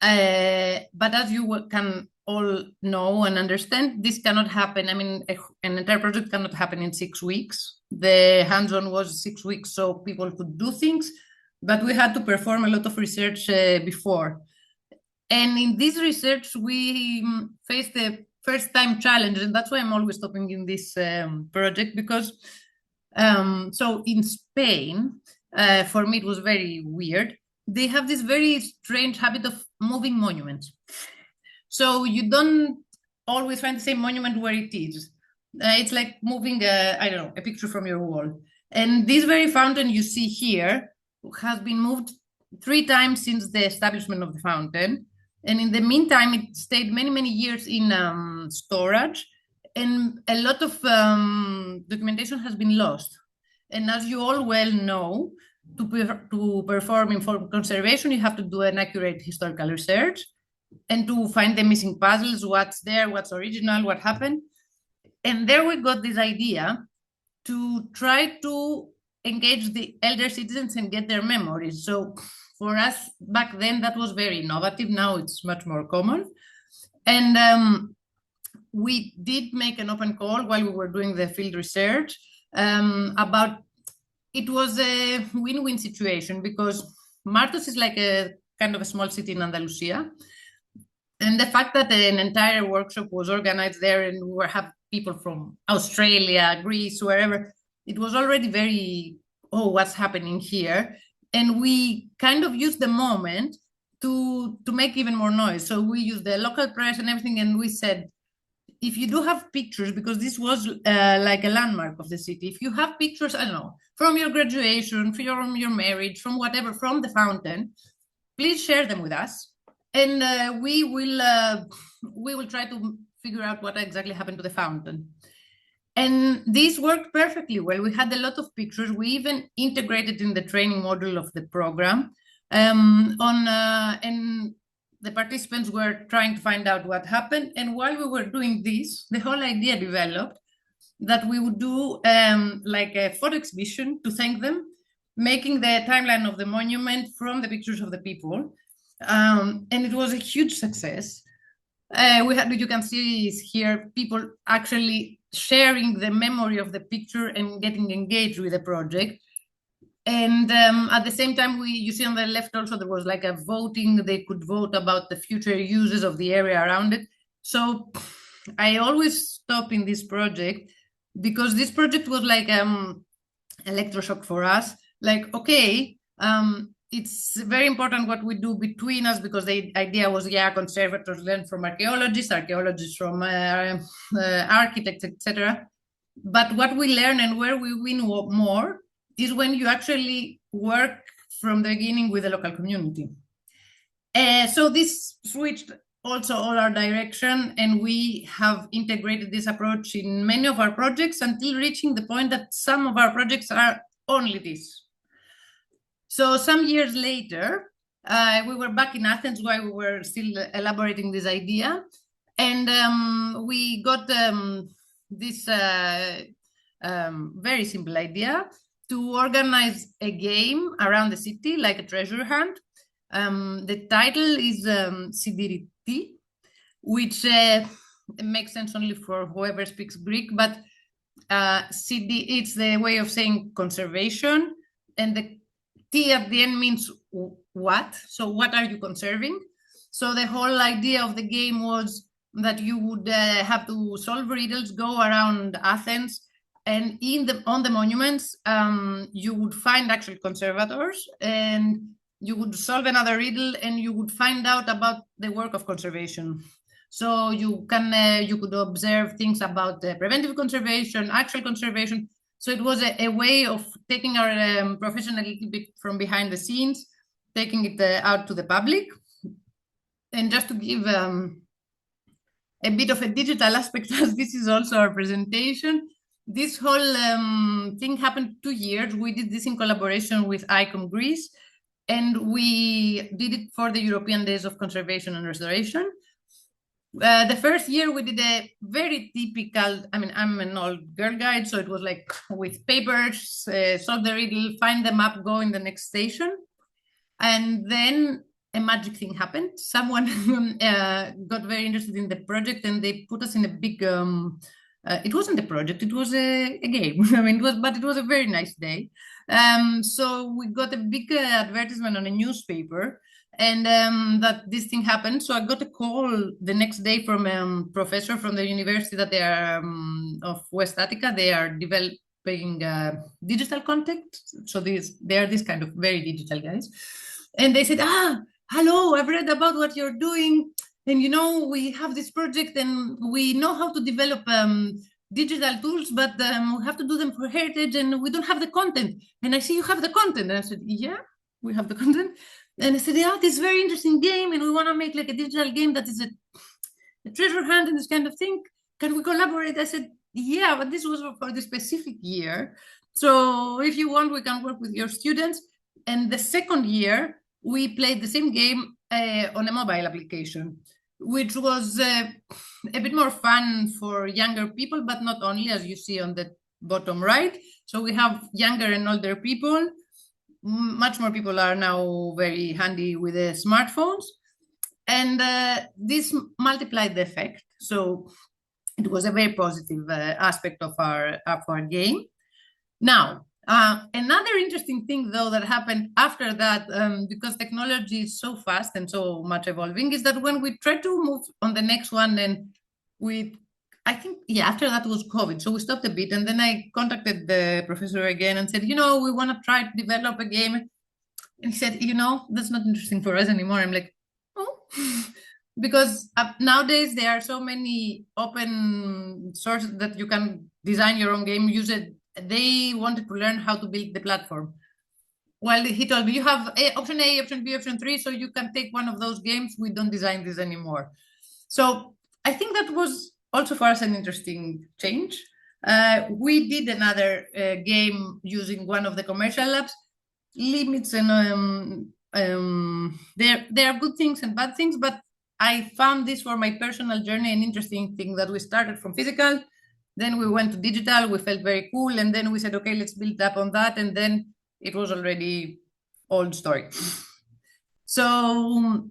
But as you can all know and understand, this cannot happen. I mean, an entire project cannot happen in 6 weeks. The hands-on was 6 weeks, so people could do things, but we had to perform a lot of research before. And in this research, we faced the first-time challenge, and that's why I'm always stopping in this project, because so in Spain, for me, it was very weird. They have this very strange habit of moving monuments. So you don't always find the same monument where it is. It's like moving, I don't know, a picture from your wall. And this very fountain you see here has been moved 3 times since the establishment of the fountain. And in the meantime, it stayed many, many years in storage. And a lot of documentation has been lost. And as you all well know, to perform informed conservation, you have to do an accurate historical research and to find the missing puzzles, what's there, what's original, what happened. And there we got this idea to try to engage the elder citizens and get their memories. So for us back then, that was very innovative. Now it's much more common. And we did make an open call while we were doing the field research about, it was a win-win situation, because Martos is like a kind of a small city in Andalusia. And the fact that an entire workshop was organized there and we have people from Australia, Greece, wherever, it was already very, oh, what's happening here? And we kind of used the moment to make even more noise. So we used the local press and everything, and we said, if you do have pictures, because this was like a landmark of the city, if you have pictures, I don't know, from your graduation, from your marriage, from whatever, from the fountain, please share them with us. And we will try to figure out what exactly happened to the fountain. And this worked perfectly well. We had a lot of pictures. We even integrated in the training module of the program. And the participants were trying to find out what happened. And while we were doing this, the whole idea developed that we would do like a photo exhibition to thank them, making the timeline of the monument from the pictures of the people. And it was a huge success. We had, you can see here, people actually sharing the memory of the picture and getting engaged with the project. And at the same time, you see on the left also, there was like a voting. They could vote about the future uses of the area around it. So I always stop in this project, because this project was like electroshock for us. Like, okay, it's very important what we do between us, because the idea was, yeah, conservators learn from archaeologists from architects, etc. But what we learn and where we win more is when you actually work from the beginning with the local community. So this switched also all our direction, and we have integrated this approach in many of our projects until reaching the point that some of our projects are only this. So some years later, we were back in Athens while we were still elaborating this idea. And we got this very simple idea to organize a game around the city, like a treasure hunt. The title is Sidiriti, which makes sense only for whoever speaks Greek, but CD, it's the way of saying conservation, and the T at the end means what. So what are you conserving? So the whole idea of the game was that you would have to solve riddles, go around Athens, and on the monuments, you would find actual conservators, and you would solve another riddle, and you would find out about the work of conservation. So you could observe things about preventive conservation, actual conservation. So it was a way of taking our profession a little bit from behind the scenes, taking it out to the public. And just to give a bit of a digital aspect, as this is also our presentation, this whole thing happened 2 years. We did this in collaboration with ICOM Greece, and we did it for the European Days of Conservation and Restoration. The first year we did a very typical, I mean, I'm an old girl guide, so it was like with papers, solve the riddle, find the map, go in the next station. And then a magic thing happened. Someone got very interested in the project, and they put us in a big, it wasn't a project, it was a game. I mean, it was a very nice day. So we got a big advertisement on a newspaper, and that this thing happened. So I got a call the next day from a professor from the university that they are of West Attica. They are developing digital content. So they are this kind of very digital guys. And they said, hello, I've read about what you're doing. And, we have this project, and we know how to develop digital tools, but we have to do them for heritage, and we don't have the content. And I see you have the content. And I said, yeah, we have the content. And I said, yeah, this is a very interesting game, and we want to make like a digital game that is a treasure hunt and this kind of thing. Can we collaborate? I said, yeah, but this was for the specific year. So if you want, we can work with your students. And the second year, we played the same game on a mobile application, which was a bit more fun for younger people, but not only, as you see on the bottom right. So we have younger and older people. Much more people are now very handy with the smartphones. And this multiplied the effect. So it was a very positive aspect of our game. Now, another interesting thing, though, that happened after that, because technology is so fast and so much evolving, is that when we tried to move on the next one, and after that was COVID, so we stopped a bit. And then I contacted the professor again and said, we want to try to develop a game. And he said, that's not interesting for us anymore. I'm like, oh, because nowadays there are so many open sources that you can design your own game, use it. They wanted to learn how to build the platform. Well, he told me, you have option A, option B, option 3, so you can take one of those games. We don't design this anymore. So I think that was also for us an interesting change. We did another game using one of the commercial labs. Limits, and there are good things and bad things, but I found this for my personal journey an interesting thing, that we started from physical, then we went to digital, we felt very cool, and then we said, okay, let's build up on that, and then it was already old story. So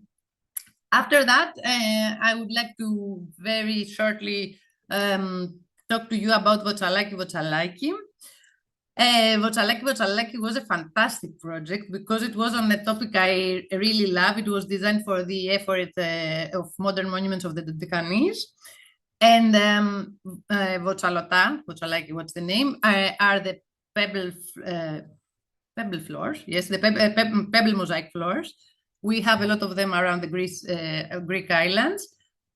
after that, I would like to very shortly talk to you about Vochalaki. Vochalaki was a fantastic project because it was on a topic I really love. It was designed for the effort of modern monuments of the Dodecanese. And Vochalaki, what's the name? Are the pebble floors. Yes, the pebble mosaic floors. We have a lot of them around the Greek islands,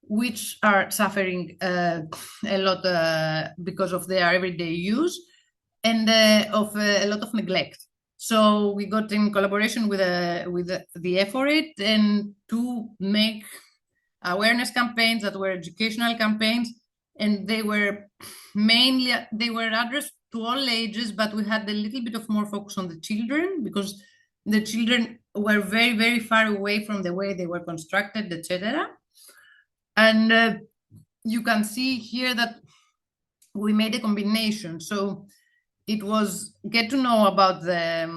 which are suffering a lot because of their everyday use and of a lot of neglect. So we got in collaboration with the effort and to make awareness campaigns that were educational campaigns, and they were addressed to all ages, but we had a little bit of more focus on the children because the children were very, very far away from the way they were constructed, etc. And you can see here that we made a combination. So it was get to know about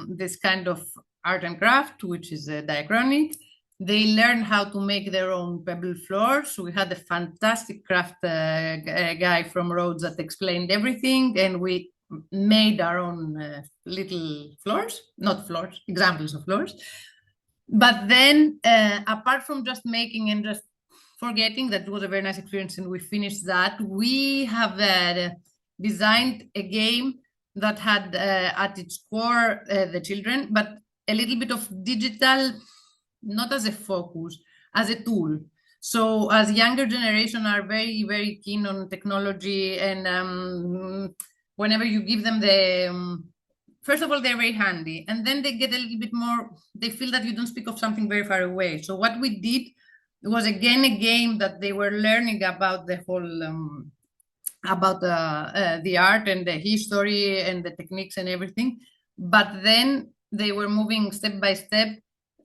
this kind of art and craft, which is diachronic, They learned how to make their own pebble floors. We had a fantastic craft guy from Rhodes that explained everything, and we made our own little floors, not floors, examples of floors. But then, apart from just making and just forgetting, that was a very nice experience, and we finished that, we have designed a game that had at its core the children, but a little bit of digital, not as a focus, as a tool. So as younger generation are very, very keen on technology, and whenever you give them the, first of all, they're very handy, and then they get a little bit more, they feel that you don't speak of something very far away. So what we did was again a game that they were learning about the whole, about the art and the history and the techniques and everything. But then they were moving step by step,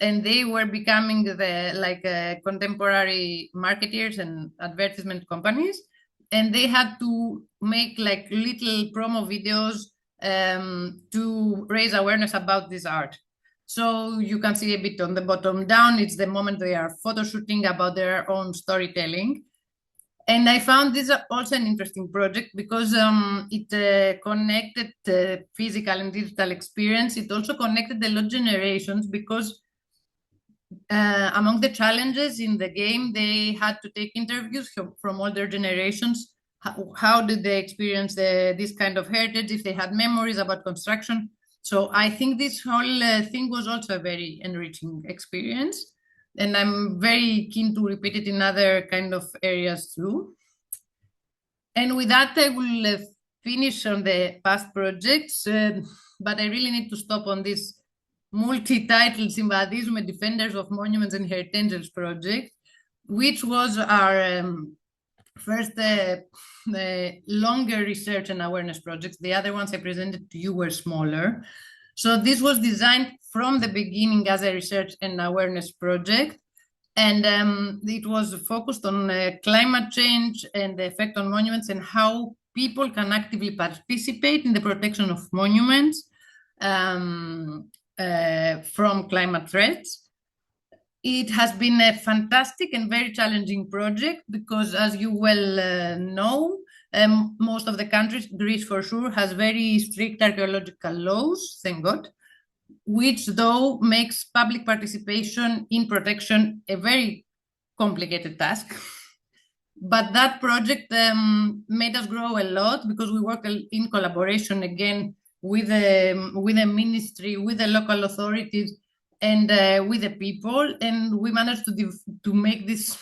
and they were becoming the contemporary marketers and advertisement companies, and they had to make like little promo videos to raise awareness about this art. So you can see a bit on the bottom down, it's the moment they are photo shooting about their own storytelling. And I found this also an interesting project because it connected physical and digital experience. It also connected a lot of generations because among the challenges in the game, they had to take interviews from older generations. How did they experience this kind of heritage, if they had memories about construction. So I think this whole thing was also a very enriching experience. And I'm very keen to repeat it in other kind of areas too. And with that, I will finish on the past projects, but I really need to stop on this multi-titled Simbadisme Defenders of Monuments and Heritages project, which was our first longer research and awareness projects. The other ones I presented to you were smaller. So this was designed from the beginning as a research and awareness project. And it was focused on climate change and the effect on monuments and how people can actively participate in the protection of monuments from climate threats. It has been a fantastic and very challenging project because, as you well know, most of the countries, Greece for sure, has very strict archaeological laws, thank God, which though makes public participation in protection a very complicated task. But that project made us grow a lot because we work in collaboration again with the ministry, with the local authorities, and with the people, and we managed to make this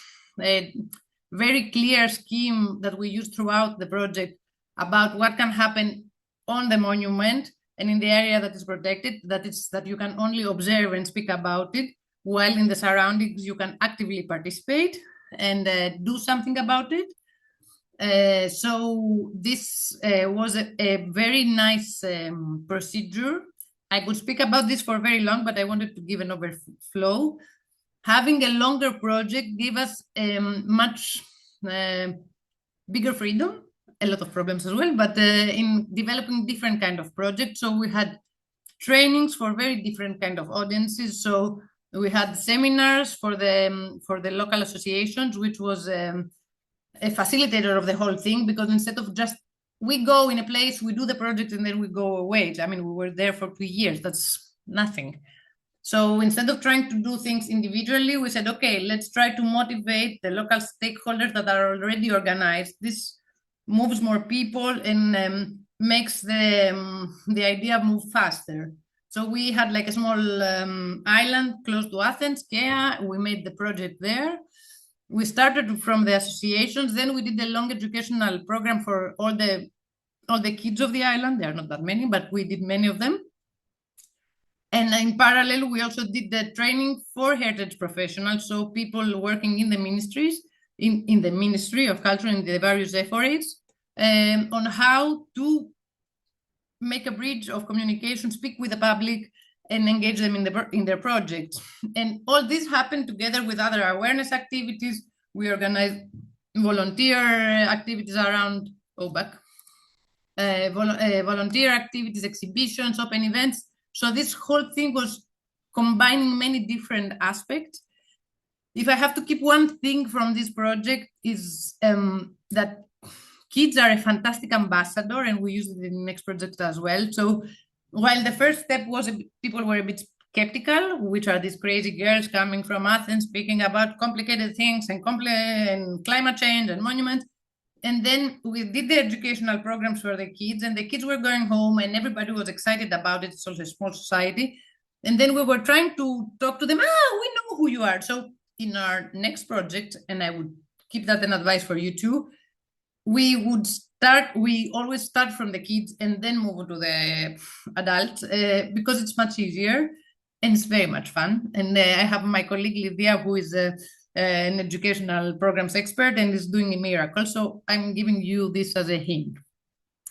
very clear scheme that we use throughout the project about what can happen on the monument and in the area that is protected, that you can only observe and speak about it, while in the surroundings you can actively participate and do something about it. So this was a very nice procedure. I could speak about this for very long, but I wanted to give an overflow. Having a longer project gave us much bigger freedom, a lot of problems as well, but in developing different kind of projects. So we had trainings for very different kind of audiences. So we had seminars for the local associations, which was a facilitator of the whole thing, because instead of just we go in a place, we do the project, and then we go away. I mean, we were there for 2 years. That's nothing. So instead of trying to do things individually, we said, okay, let's try to motivate the local stakeholders that are already organized. This moves more people and makes the idea move faster. So we had like a small island close to Athens, Kea. We made the project there. We started from the associations. Then we did a long educational program for all the kids of the island. There are not that many, but we did many of them. And in parallel, we also did the training for heritage professionals, so people working in the ministries, in the Ministry of Culture and the various efforts, on how to make a bridge of communication, speak with the public, and engage them in their projects. And all this happened together with other awareness activities. We organized volunteer activities around volunteer activities, exhibitions, open events. So this whole thing was combining many different aspects. if I have to keep one thing from this project is that kids are a fantastic ambassador, and we use it in the next project as well. So while the first step was people were a bit skeptical, which are these crazy girls coming from Athens speaking about complicated things and climate change and monuments. And then we did the educational programs for the kids, and the kids were going home and everybody was excited about it. It's also a small society. And then we were trying to talk to them, we know who you are. So in our next project, and I would keep that an advice for you too, we always start from the kids and then move to the adults because it's much easier and it's very much fun. And I have my colleague Lydia, who is an educational programs expert and is doing a miracle. So I'm giving you this as a hint.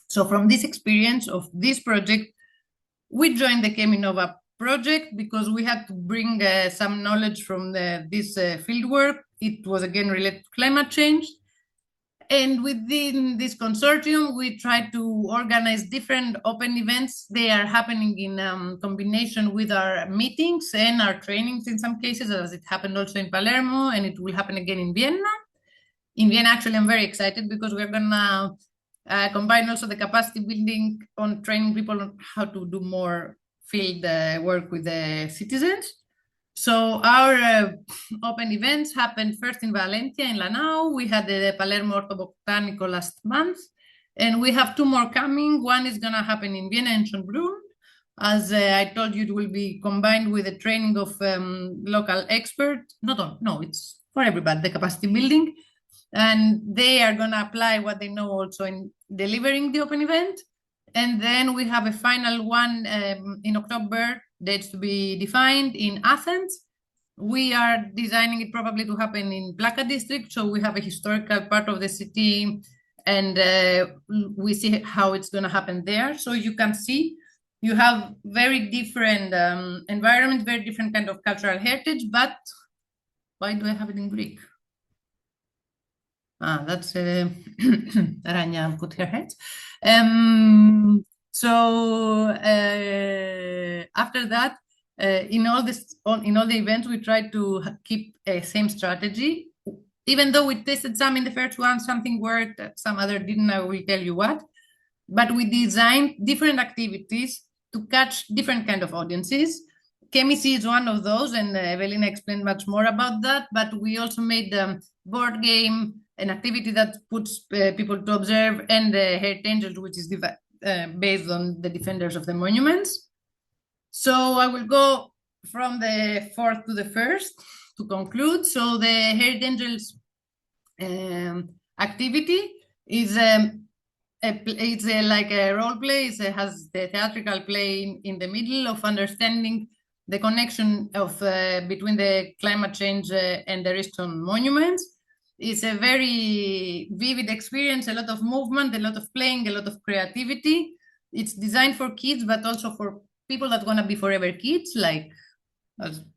So from this experience of this project, we joined the ChemiNova project because we had to bring some knowledge from this field work. It was again related to climate change. And within this consortium, we try to organize different open events. They are happening in combination with our meetings and our trainings in some cases, as it happened also in Palermo, and it will happen again in Vienna. In Vienna, actually, I'm very excited because we're going to combine also the capacity building on training people on how to do more field work with the citizens. So our open events happened first in Valencia, in Lanao. We had the Palermo Orto Botanico last month, and we have 2 more coming. One is going to happen in Vienna and Schönbrunn. As I told you, it will be combined with the training of local experts. No, it's for everybody, the capacity building. And they are going to apply what they know also in delivering the open event. And then we have a final one in October, dates to be defined, in Athens. We are designing it probably to happen in Plaka district. So we have a historical part of the city, and we see how it's going to happen there. So you can see you have very different environment, very different kind of cultural heritage. But why do I have it in Greek? That's Rania put her head. So after that, in all the events, we try to keep a same strategy. Even though we tested some in the first one, something worked, some other didn't. I will tell you what. But we designed different activities to catch different kind of audiences. ChemiSee is one of those, and Evelina explained much more about that. But we also made the board game, an activity that puts people to observe, and the Heritage Angels, which is based on the defenders of the monuments. So I will go from the 4th to the 1st to conclude. So the Heritage Angels activity is like a role play. It has the theatrical play in the middle of understanding the connection of between the climate change and the risks on monuments. It's a very vivid experience, a lot of movement, a lot of playing, a lot of creativity. It's designed for kids, but also for people that want to be forever kids, like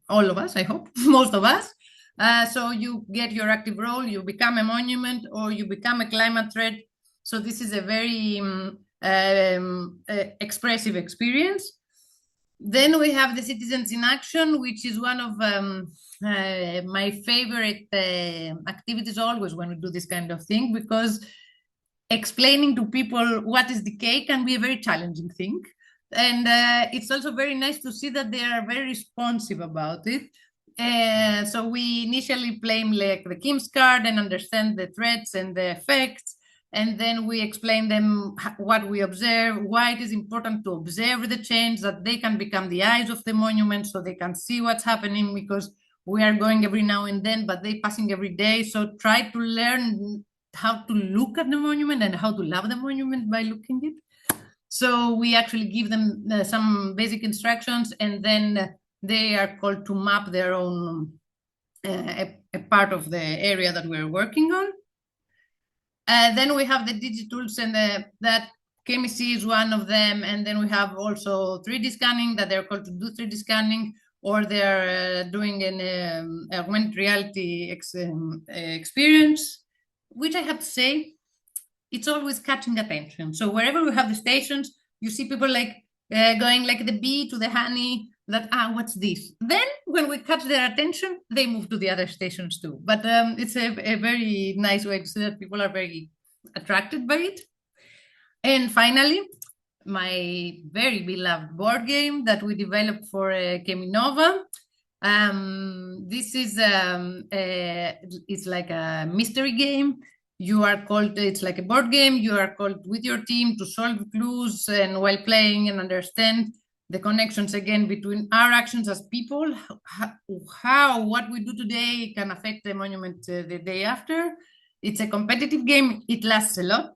all of us, I hope, most of us. So you get your active role, you become a monument, or you become a climate threat. So this is a very expressive experience. Then we have the Citizens in Action, which is one of my favorite activities always when we do this kind of thing, because explaining to people what is decay can be a very challenging thing. And it's also very nice to see that they are very responsive about it. So we initially play like the Kim's card and understand the threats and the effects. And then we explain them what we observe, why it is important to observe the change, that they can become the eyes of the monument so they can see what's happening, because we are going every now and then, but they're passing every day. So try to learn how to look at the monument and how to love the monument by looking it. So we actually give them some basic instructions, and then they are called to map their own a part of the area that we're working on. Then we have the digitals, and that ChemiSee is one of them. And then we have also 3D scanning, that they're called to do 3D scanning, or they're doing an augmented reality experience, which I have to say, it's always catching attention. So wherever we have the stations, you see people like going like the bee to the honey, that, what's this? Then when we catch their attention, they move to the other stations too. But it's a very nice way to see that people are very attracted by it. And finally, my very beloved board game that we developed for ChemiNova. This is it's like a mystery game. You are called, it's like a board game. You are called with your team to solve clues, and while playing and understand the connections again between our actions as people, how what we do today can affect the monument the day after. It's a competitive game. It lasts a lot,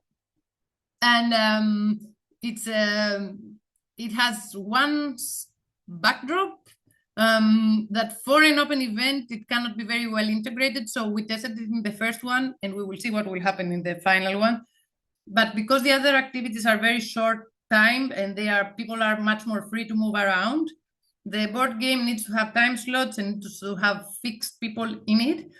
and it has one backdrop that for an open event it cannot be very well integrated. So we tested it in the first one, and we will see what will happen in the final one. But because the other activities are very short time and people are much more free to move around, the board game needs to have time slots and to have fixed people in it,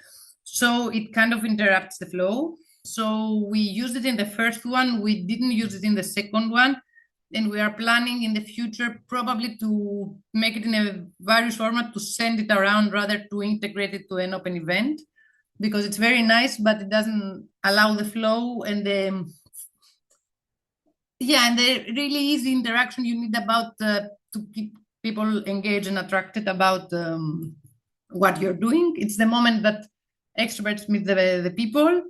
so it kind of interrupts the flow. So we used it in the first one, we didn't use it in the second one, and we are planning in the future probably to make it in a various format to send it around rather to integrate it to an open event, because it's very nice, but it doesn't allow the flow and the really easy interaction you need about to keep people engaged and attracted about what you're doing. It's the moment that extroverts meet the people.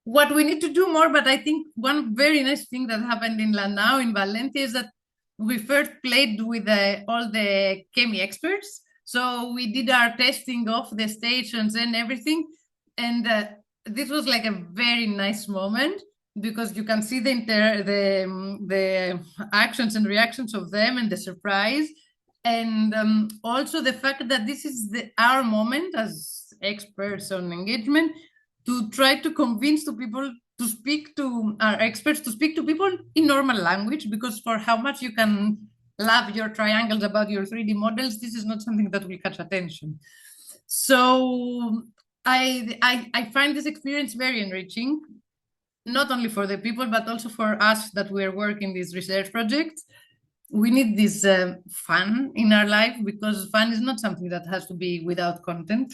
What we need to do more, but I think one very nice thing that happened in Lanao, in Valencia, is that we first played with all the chemi experts. So we did our testing of the stations and everything. And this was like a very nice moment, because you can see the actions and reactions of them and the surprise. And also the fact that this is our moment as experts on engagement, to try to convince people to speak to our experts, to speak to people in normal language, because for how much you can love your triangles about your 3D models, this is not something that will catch attention. So I find this experience very enriching, not only for the people, but also for us that we're working these research projects. We need this fun in our life, because fun is not something that has to be without content.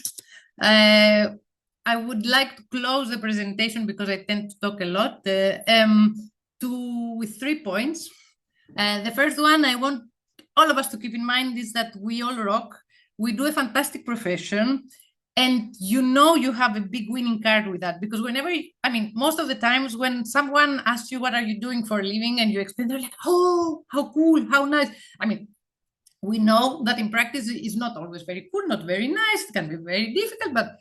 I would like to close the presentation, because I tend to talk a lot, with 3 points. The first one I want all of us to keep in mind is that we all rock. We do a fantastic profession, and you have a big winning card with that, because most of the times when someone asks you what are you doing for a living and you explain, they're like, oh, how cool, how nice. We know that in practice it's not always very cool, not very nice, it can be very difficult, but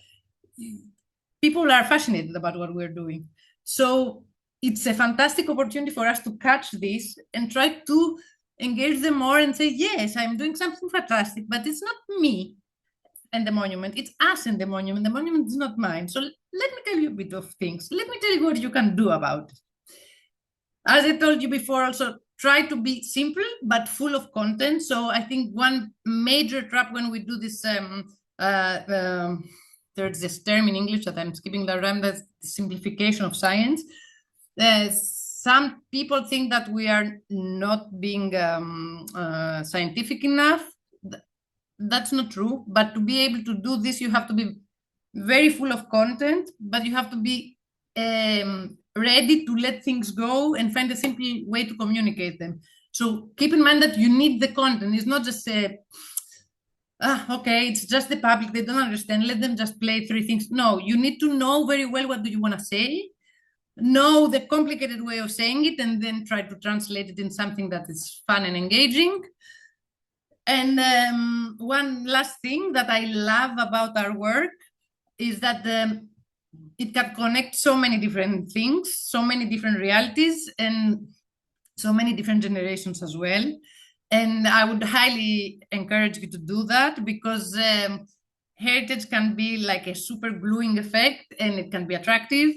people are fascinated about what we're doing. So it's a fantastic opportunity for us to catch this and try to engage them more and say, yes, I'm doing something fantastic, but it's not me and the monument, it's us and the monument. The monument is not mine. So let me tell you a bit of things. Let me tell you what you can do about it. As I told you before, also try to be simple but full of content. So I think one major trap when we do this, there's this term in English that I'm skipping the rhyme, that's the simplification of science. Some people think that we are not being scientific enough. That's not true. But to be able to do this, you have to be very full of content, but you have to be ready to let things go and find a simple way to communicate them. So keep in mind that you need the content. It's not just okay, it's just the public, they don't understand, let them just play 3 things. No, you need to know very well what do you want to say, know the complicated way of saying it, and then try to translate it in something that is fun and engaging. And one last thing that I love about our work is that it can connect so many different things, so many different realities, and so many different generations as well. And I would highly encourage you to do that, because heritage can be like a super gluing effect, and it can be attractive.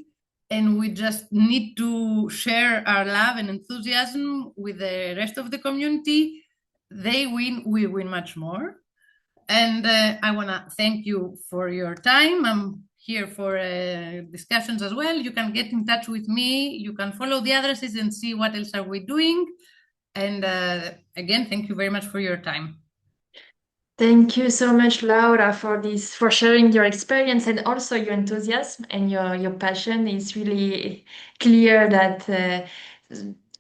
And we just need to share our love and enthusiasm with the rest of the community. They win, we win much more. And I want to thank you for your time. I'm here for discussions as well. You can get in touch with me. You can follow the addresses and see what else are we doing. And again, thank you very much for your time. Thank you so much, Laura, for sharing your experience and also your enthusiasm and your passion. It's really clear that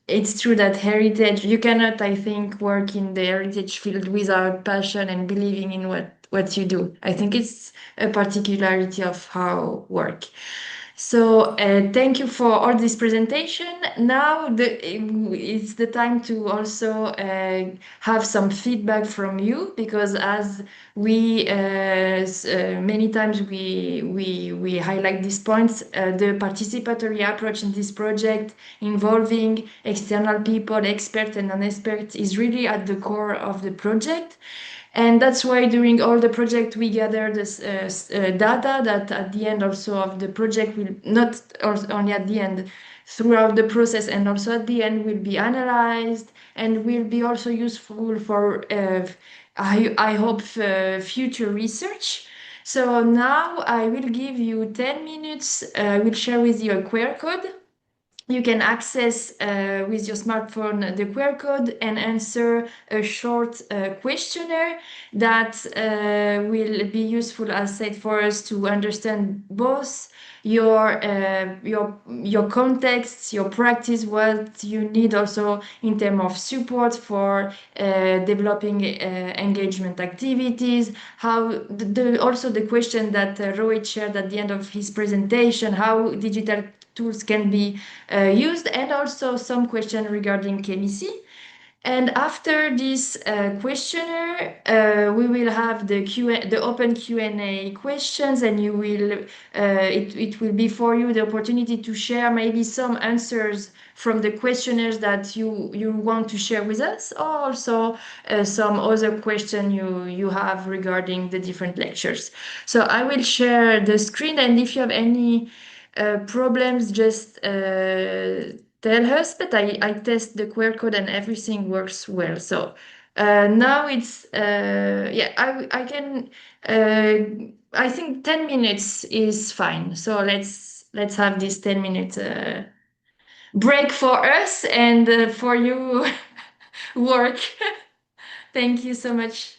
it's true that heritage, you cannot, I think, work in the heritage field without passion and believing in what you do. I think it's a particularity of how work. So thank you for all this presentation. Now it's the time to also have some feedback from you, because as we many times we highlight these points, the participatory approach in this project involving external people, experts and non-experts, is really at the core of the project. And that's why during all the project we gather this data that at the end also of the project will not only at the end, throughout the process and also at the end, will be analyzed and will be also useful for I hope future research. So now I will give you 10 minutes. I will share with you a QR code. You can access with your smartphone the QR code and answer a short questionnaire that will be useful, as said, for us to understand both your context, your practice, what you need also in terms of support for developing engagement activities. How also the question that Rohit shared at the end of his presentation, how digital tools can be used, and also some question regarding ChemiSee. And after this questionnaire, we will have the open Q&A questions, and you will it will be for you the opportunity to share maybe some answers from the questionnaires that you want to share with us, or also some other question you have regarding the different lectures. So I will share the screen, and if you have any problems, just tell us. But I test the QR code and everything works well. So now it's yeah, I can I think 10 minutes is fine. So let's have this 10-minute break for us and for you work. Thank you so much.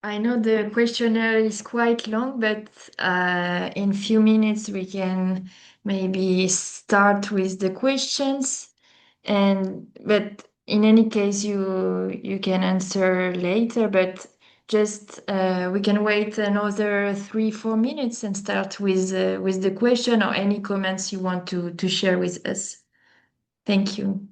I know the questionnaire is quite long, but in few minutes we can maybe start with the questions. But in any case, you can answer later. But just we can wait another 3-4 minutes and start with the question or any comments you want to share with us. Thank you.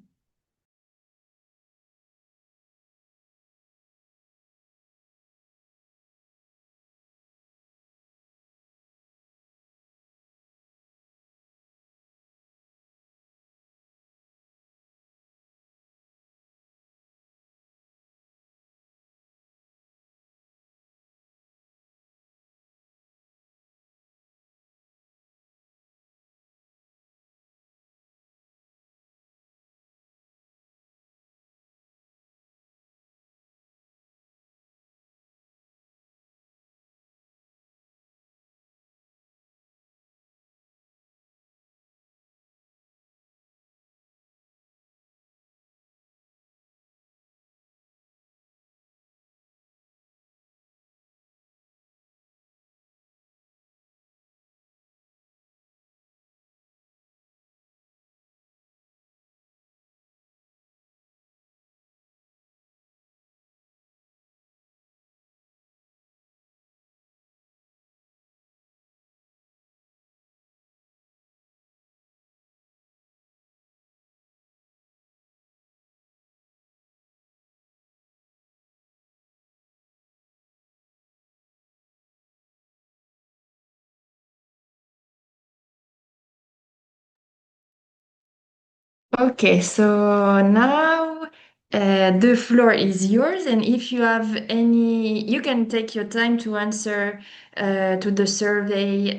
Okay, so now the floor is yours, and if you have any, you can take your time to answer to the survey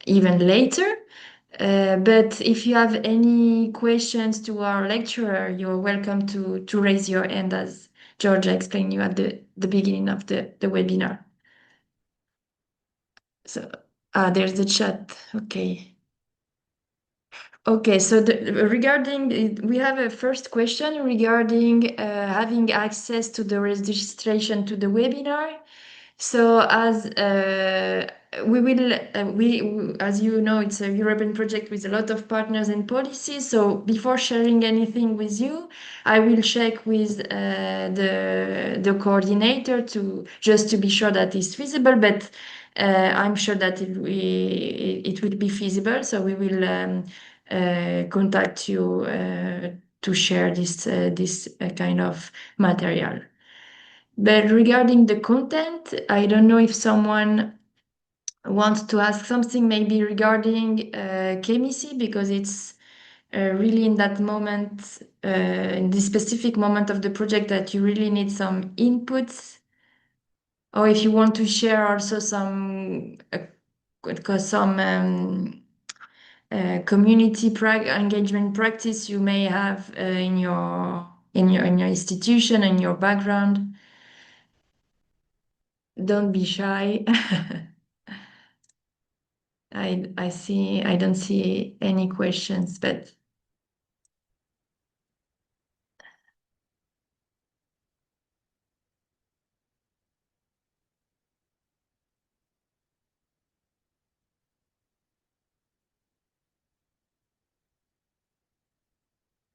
even later. But if you have any questions to our lecturer, you're welcome to raise your hand, as Georgia explained you at the beginning of the webinar. So, there's the chat. Okay. Okay, so regarding, we have a first question regarding having access to the registration to the webinar. So as you know, it's a European project with a lot of partners and policies. So before sharing anything with you, I will check with the coordinator to be sure that it's feasible. But I'm sure that it will be feasible. So we will contact you to share this kind of material. But regarding the content, I don't know if someone wants to ask something maybe regarding ChemiSee, because it's really in that moment, in this specific moment of the project, that you really need some inputs. Or if you want to share also some community engagement practice you may have in your institution and your background. Don't be shy. I don't see any questions, but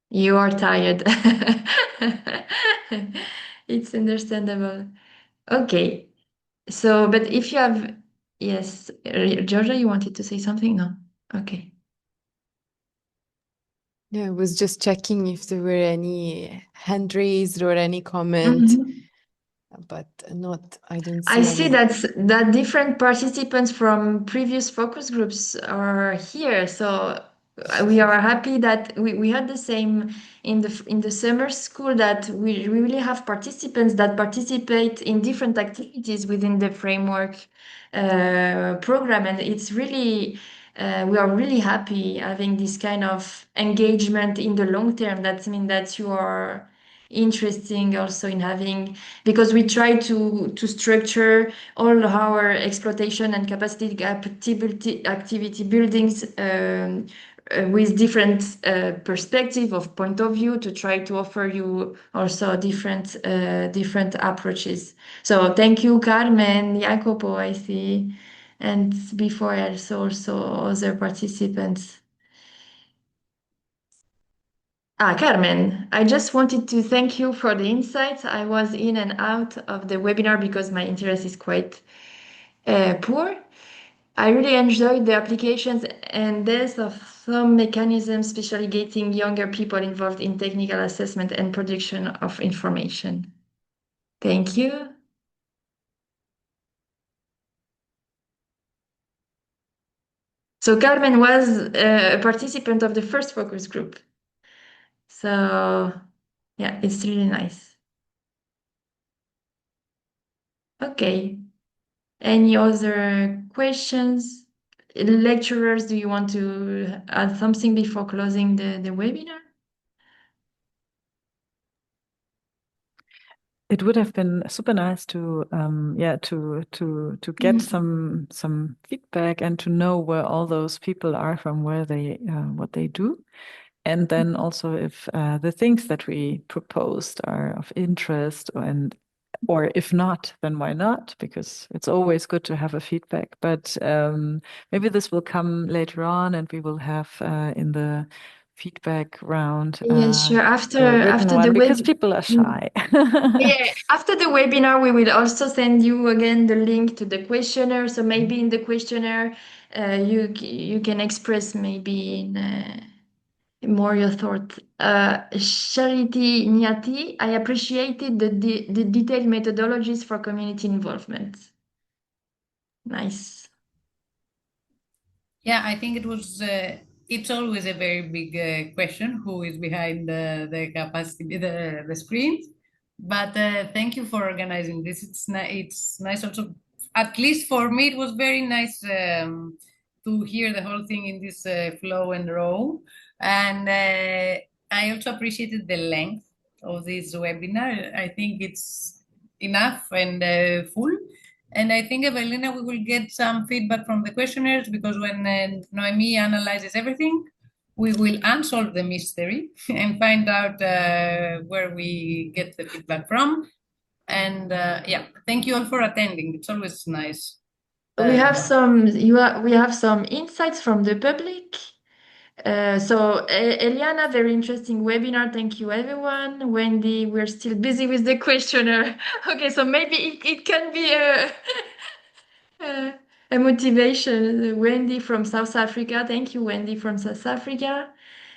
you are tired. It's understandable. Okay. So, but if you have, yes, Georgia, you wanted to say something? No. Okay. Yeah, I was just checking if there were any hand raised or any comment, Mhm. but I don't I see see any. that different participants from previous focus groups are here. So we are happy that we had the same in the summer school, that we really have participants that participate in different activities within the framework program, and it's really we are really happy having this kind of engagement in the long term. That means that you are interesting also in having, because we try to structure all our exploitation and capacity activity buildings with different perspective of point of view to try to offer you also different approaches. So thank you, Carmen, Jacopo, I see, and before I saw also other participants. Carmen, I just wanted to thank you for the insights. I was in and out of the webinar because my interest is quite poor. I really enjoyed the applications and there's of some mechanisms, especially getting younger people involved in technical assessment and production of information. Thank you. So Carmen was a participant of the first focus group. So yeah, it's really nice. Okay. Any other questions? Lecturers, do you want to add something before closing the webinar? It would have been super nice to to get some feedback and to know where all those people are from, where they what they do, and then also if the things that we proposed are of interest, or if not, then why not? Because it's always good to have a feedback. But maybe this will come later on, and we will have in the feedback round Yes, sure. the written After the one, because web, people are shy. yeah, after the webinar, we will also send you again the link to the questionnaire. So maybe in the questionnaire, you can express maybe in more your thoughts. Charity Niati, I appreciated the detailed methodologies for community involvement. Nice. Yeah, I think it was. It's always a very big question: who is behind the capacity, the screens? But thank you for organizing this. It's nice also. At least for me, it was very nice to hear the whole thing in this flow and row. And I also appreciated the length of this webinar. I think it's enough and full. And I think, Evelina, we will get some feedback from the questionnaires, because when Noemi analyzes everything, we will unsolve the mystery and find out where we get the feedback from. And yeah, thank you all for attending. It's always nice. We have some insights from the public. So Eliana, very interesting webinar. Thank you, everyone. Wendy, we're still busy with the questionnaire. Okay, so maybe it can be a motivation. Wendy from South Africa. Thank you, Wendy from South Africa.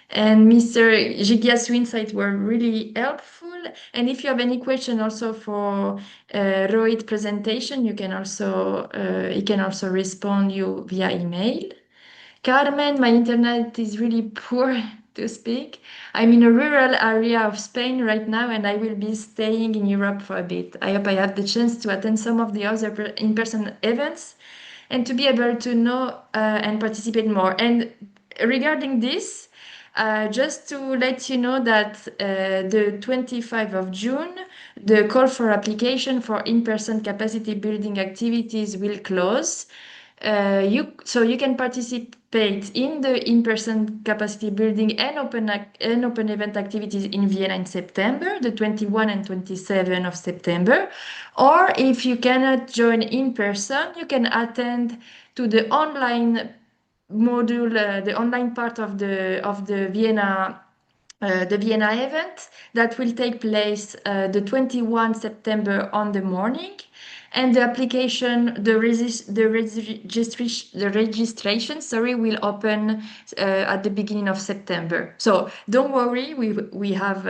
And Mr. Jigia's insights were really helpful. And if you have any question also for Rohit presentation, you can also he can also respond you via email. Carmen, my internet is really poor to speak. I'm in a rural area of Spain right now, and I will be staying in Europe for a bit. I hope I have the chance to attend some of the other in-person events and to be able to know and participate more. And regarding this, just to let you know that the 25th of June, the call for application for in-person capacity building activities will close. So you can participate in the in-person capacity building and open event activities in Vienna in September, the 21 and 27 of September. Or if you cannot join in person, you can attend to the online module, the online part of the Vienna event that will take place the 21 September on the morning, and the application, the registration, sorry, will open at the beginning of September. So don't worry, we have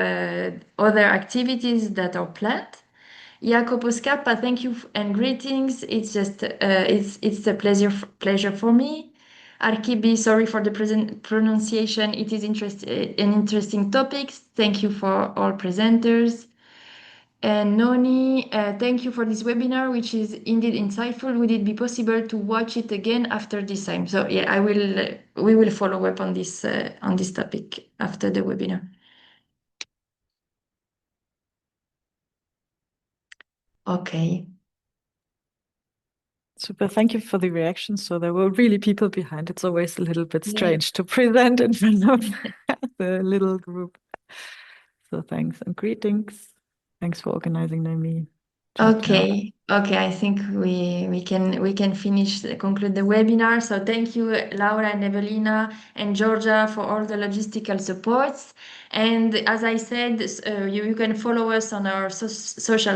other activities that are planned. Jacopo Scappa, thank you and greetings. It's just it's a pleasure for me. Arkibi, sorry for the pronunciation. It is an interesting topic. Thank you for all presenters. And Noni, thank you for this webinar, which is indeed insightful. Would it be possible to watch it again after this time? So yeah, I will. We will follow up on this topic after the webinar. Okay. Super. Thank you for the reaction. So there were really people behind. It's always a little bit strange to present in front of the little group. So thanks and greetings. Thanks for organizing, Naomi. Okay, I think we can conclude the webinar. So thank you, Laura and Evelina and Georgia, for all the logistical supports. And as I said, you can follow us on our social